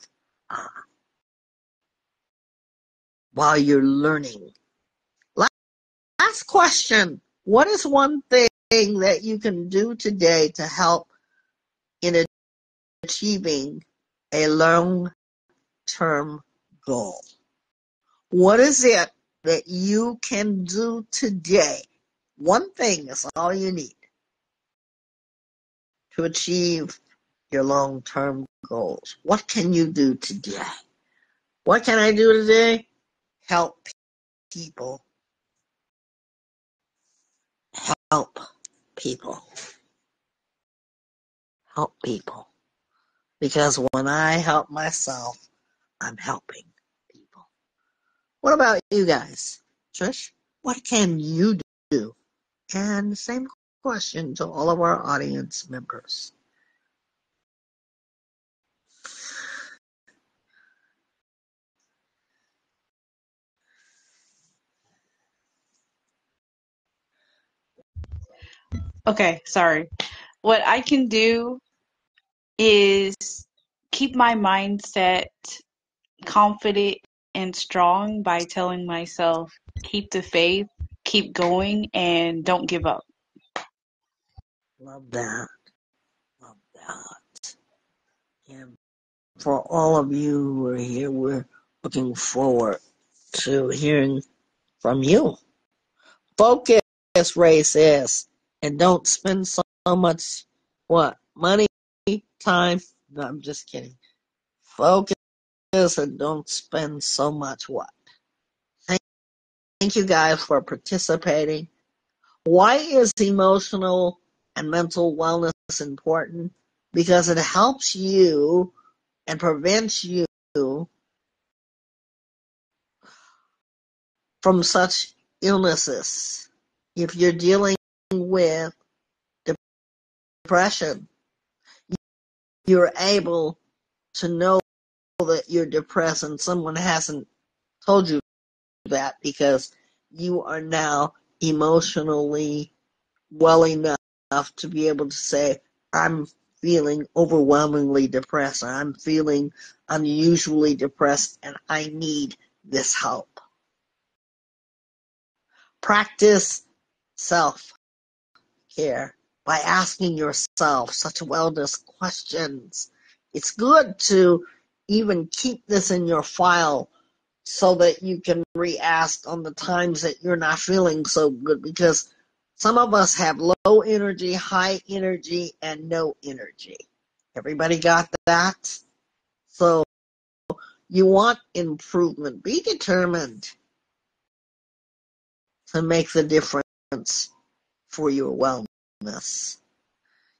while you're learning? Last question. What is one thing that you can do today to help in achieving a long-term goal? What is it that you can do today? One thing is all you need to achieve your long-term goals. What can you do today? What can I do today? Help people. Help people. Help people. Because when I help myself, I'm helping people. What about you guys? Trish, what can you do? And same question to all of our audience members. Okay, sorry. What I can do is keep my mindset confident and strong by telling myself, keep the faith, keep going, and don't give up. Love that. Love that. And for all of you who are here, we're looking forward to hearing from you. Focus, racist, and don't spend so much, money, time. No, I'm just kidding. Focus and don't spend so much Thank you guys for participating. Why is emotional and mental wellness important? Because it helps you and prevents you from such illnesses. If you're dealing with depression, you're able to know that you're depressed and someone hasn't told you that because you are now emotionally well enough to be able to say, I'm feeling overwhelmingly depressed. I'm feeling unusually depressed and I need this help. Practice self-care by asking yourself such wellness questions. It's good to even keep this in your file so that you can re-ask on the times that you're not feeling so good, because some of us have low energy, high energy, and no energy. Everybody got that? So you want improvement. Be determined to make the difference for your wellness.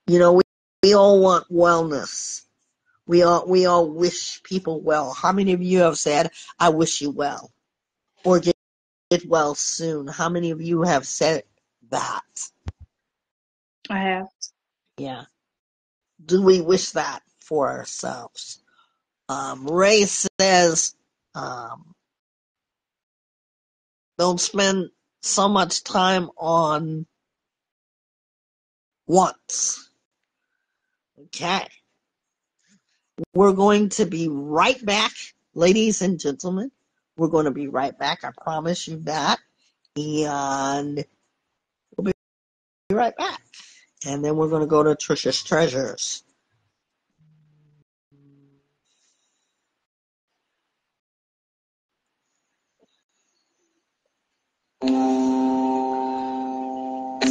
You know, we all want wellness. We all wish people well. How many of you have said, I wish you well? Or get well soon? How many of you have said that? I have. Yeah. Do we wish that for ourselves? Ray says, don't spend so much time on wants. Okay. We're going to be right back, ladies and gentlemen. We're going to be right back. I promise you that. And we'll be right back. And then we're going to go to Trisha's Treasures.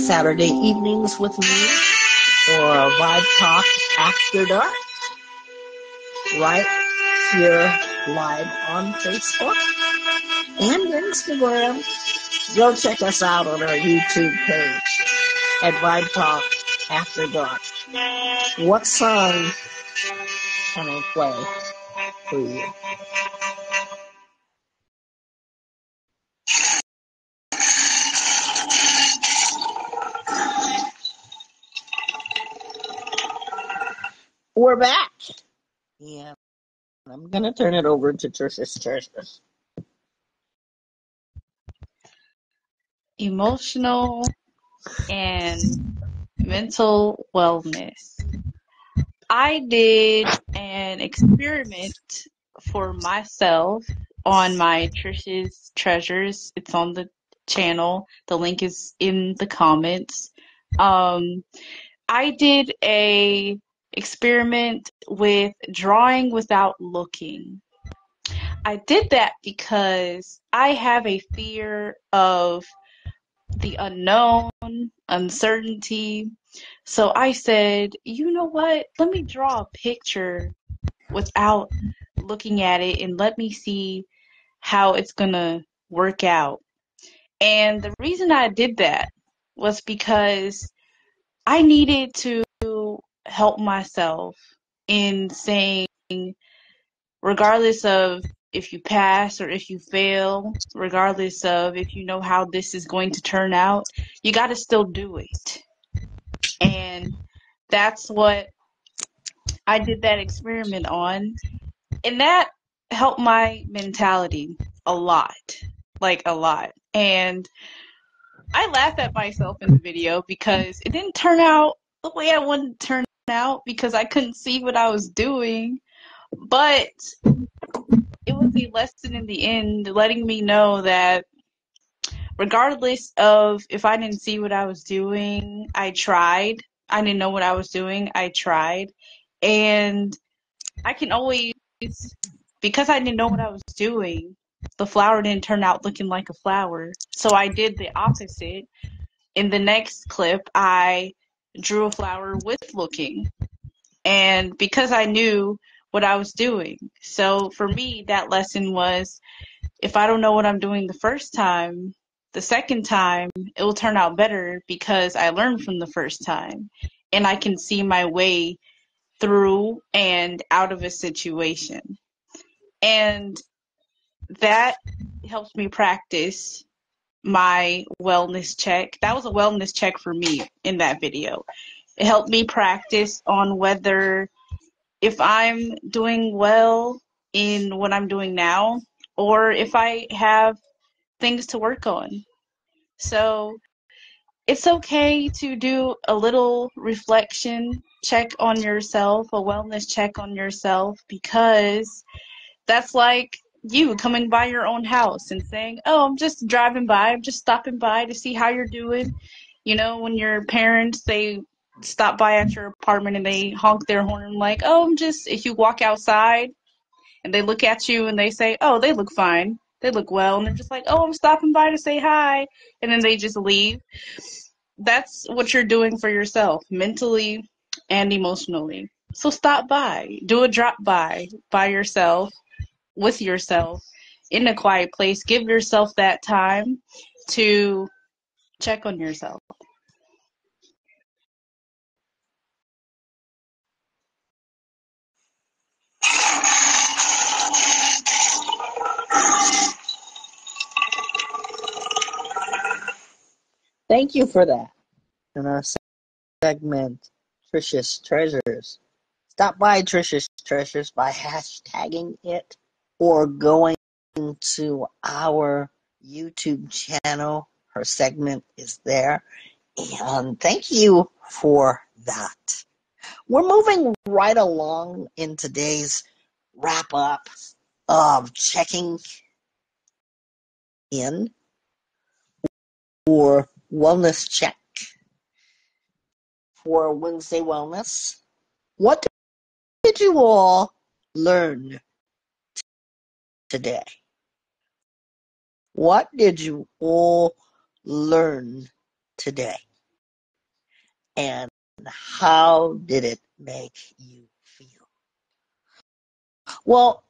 Saturday evenings with me or Vibe Talk After Dark, right here live on Facebook and Instagram. Go check us out on our YouTube page at Vibe Talk After Dark. What song can I play for you? We're back. Yeah, I'm going to turn it over to Trisha's Treasures. Emotional and mental wellness. I did an experiment for myself on my Trish's Treasures. It's on the channel. The link is in the comments. I did a experiment with drawing without looking. I did that because I have a fear of the unknown, uncertainty. So I said, you know what? Let me draw a picture without looking at it and let me see how it's gonna work out. And the reason I did that was because I needed to help myself in saying, regardless of if you pass or if you fail, regardless of if you know how this is going to turn out, you got to still do it. And that's what I did that experiment on. And that helped my mentality a lot, like a lot. And I laugh at myself in the video because it didn't turn out the way I wanted it to turn out because I couldn't see what I was doing. But it was a lesson in the end, letting me know that regardless of if I didn't see what I was doing, I tried. I didn't know what I was doing, I tried. And I can always, because I didn't know what I was doing, the flower didn't turn out looking like a flower. So I did the opposite. In the next clip, I drew a flower with looking. And because I knew what I was doing. So for me, that lesson was, if I don't know what I'm doing the first time, the second time, it will turn out better because I learned from the first time. And I can see my way through and out of a situation. And that helps me practice my wellness check. That was a wellness check for me in that video. It helped me practice on whether if I'm doing well in what I'm doing now or if I have things to work on. So it's okay to do a little reflection check on yourself, a wellness check on yourself, because that's like you coming by your own house and saying, oh, I'm just driving by, I'm just stopping by to see how you're doing. You know, when your parents, they stop by at your apartment and they honk their horn like, oh, if you walk outside and they look at you and they say, oh, they look fine, they look well, and they're just like, oh, I'm stopping by to say hi, and then they just leave. That's what you're doing for yourself, mentally and emotionally. So stop by, do a drop by yourself, with yourself, in a quiet place. Give yourself that time to check on yourself. Thank you for that. In our segment, Trish's Treasures. Stop by Trish's Treasures by hashtagging it or going to our YouTube channel. Her segment is there. And thank you for that. We're moving right along in today's wrap up of checking in for wellness check for Wednesday Wellness. What did you all learn today? What did you all learn today? And how did it make you feel? Well,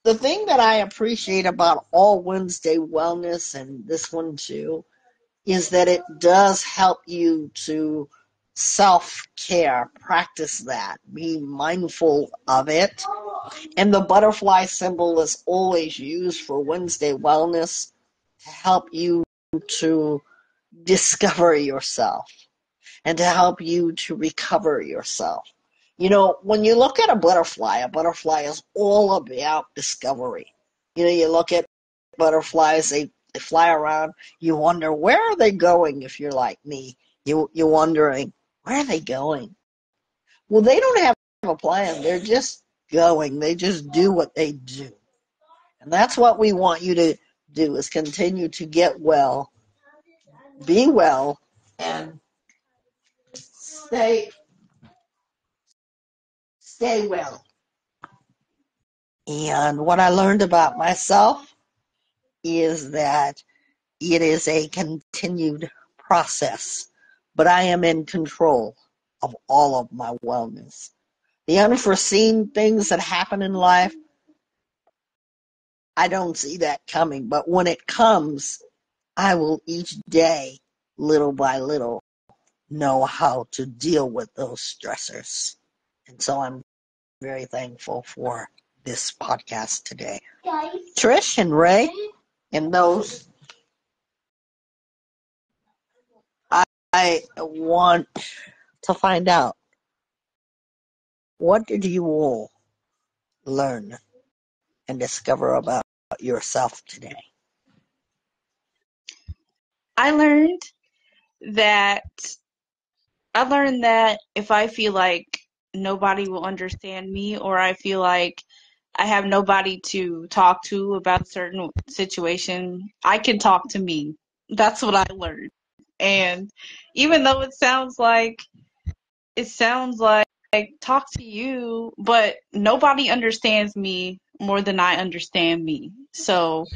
the thing that I appreciate about All Wednesday Wellness and this one too is that it does help you to self-care, practice that, be mindful of it. And the butterfly symbol is always used for Wednesday Wellness to help you to discover yourself and to help you to recover yourself. You know, when you look at a butterfly is all about discovery. You know, you look at butterflies, they fly around, you wonder, where are they going if you're like me? You're wondering, where are they going? Well, they don't have a plan. They're just going. They just do what they do. And that's what we want you to do, is continue to get well, be well, and stay well. And what I learned about myself is that it is a continued process, but I am in control of all of my wellness. The unforeseen things that happen in life, I don't see that coming, but when it comes, I will each day, little by little, know how to deal with those stressors. And so I'm very thankful for this podcast today. Trish and Ray and those, I want to find out, what did you all learn and discover about yourself today? I learned that if I feel like nobody will understand me, or I feel like I have nobody to talk to about a certain situation, I can talk to me. That's what I learned. And even though it sounds like talk to you, but nobody understands me more than I understand me. So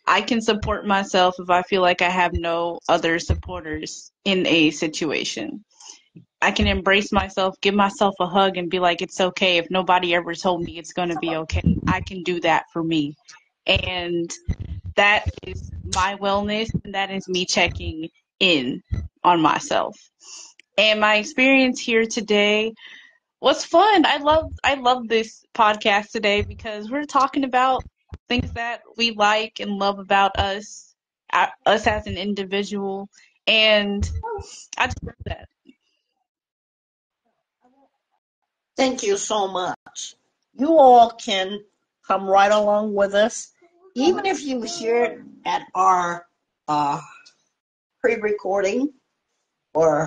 I can support myself if I feel like I have no other supporters in a situation. I can embrace myself, give myself a hug, and be like, it's okay. If nobody ever told me it's going to be okay, I can do that for me. And that is my wellness, and that is me checking in on myself. And my experience here today was fun. I love this podcast today because we're talking about things that we like and love about us as an individual, and I just love that. Thank you so much. You all can come right along with us, even if you hear it at our pre-recording or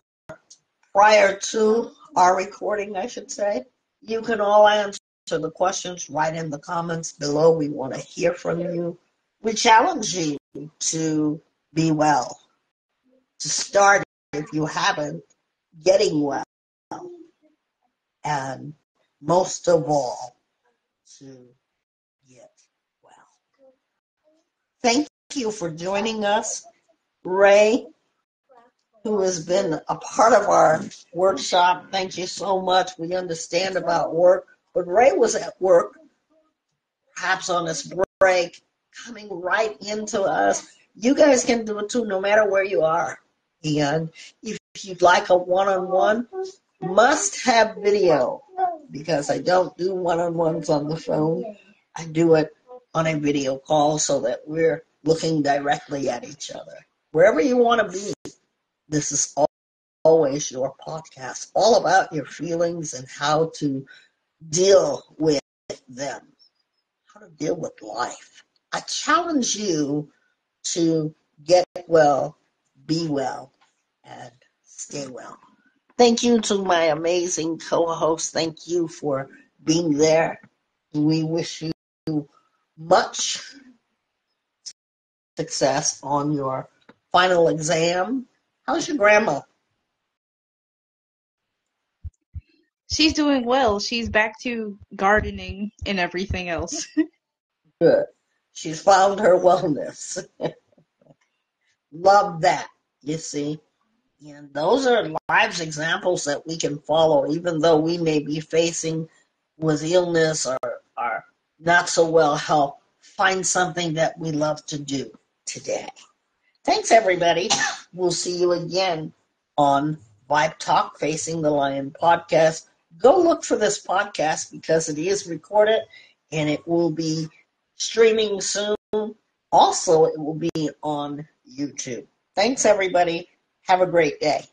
prior to our recording, I should say. You can all answer the questions right in the comments below. We want to hear from you. We challenge you to be well, to start, if you haven't, getting well, and most of all, to get well. Thank you for joining us, Ray, who has been a part of our workshop. Thank you so much. We understand about work, but Ray was at work, perhaps on his break, coming right into us. You guys can do it too, no matter where you are. And if you'd like a one-on-one, must have video, because I don't do one-on-ones on the phone. I do it on a video call so that we're looking directly at each other. Wherever you want to be, this is always your podcast, all about your feelings and how to deal with them, how to deal with life. I challenge you to get well, be well, and stay well. Thank you to my amazing co-host. Thank you for being there. We wish you much success on your final exam. How's your grandma? She's doing well. She's back to gardening and everything else. Good. She's found her wellness. Love that, you see. And those are lives examples that we can follow, even though we may be facing with illness or not so well health. Find something that we love to do today. Thanks, everybody. We'll see you again on Vibe Talk Facing the Lion podcast. Go look for this podcast because it is recorded and it will be streaming soon. Also, it will be on YouTube. Thanks, everybody. Have a great day.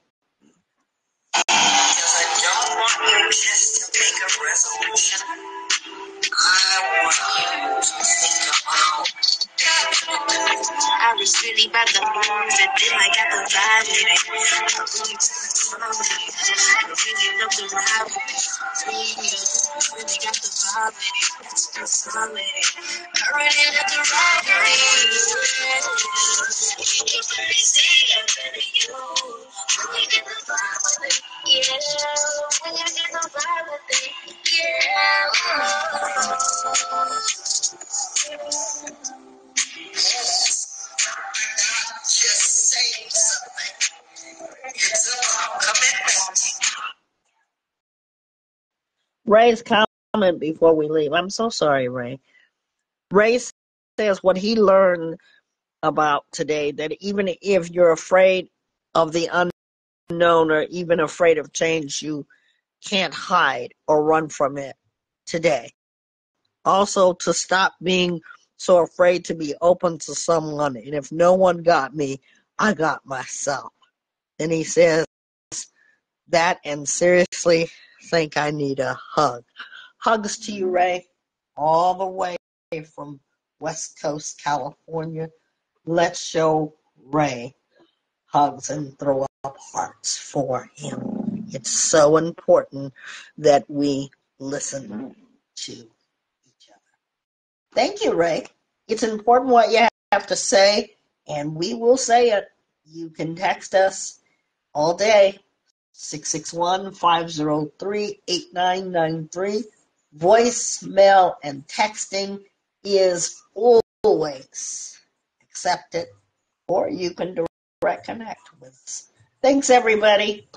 Because I don't want you just to make a resolution. I want you to think about. I was really about the moves and then I got the vibe in it. Ray's comment before we leave. I'm so sorry, Ray. Ray says what he learned about today, that even if you're afraid of the unknown or even afraid of change, you can't hide or run from it today. Also, to stop being so afraid to be open to someone. And if no one got me, I got myself. And he says that and seriously think I need a hug. Hugs to you, Ray, all the way from West Coast, California. Let's show Ray hugs and throw up hearts for him. It's so important that we listen to each other. Thank you, Ray. It's important what you have to say, and we will say it. You can text us all day, 661-503-8993. Voicemail and texting is always accepted, or you can direct connect with us. Thanks, everybody.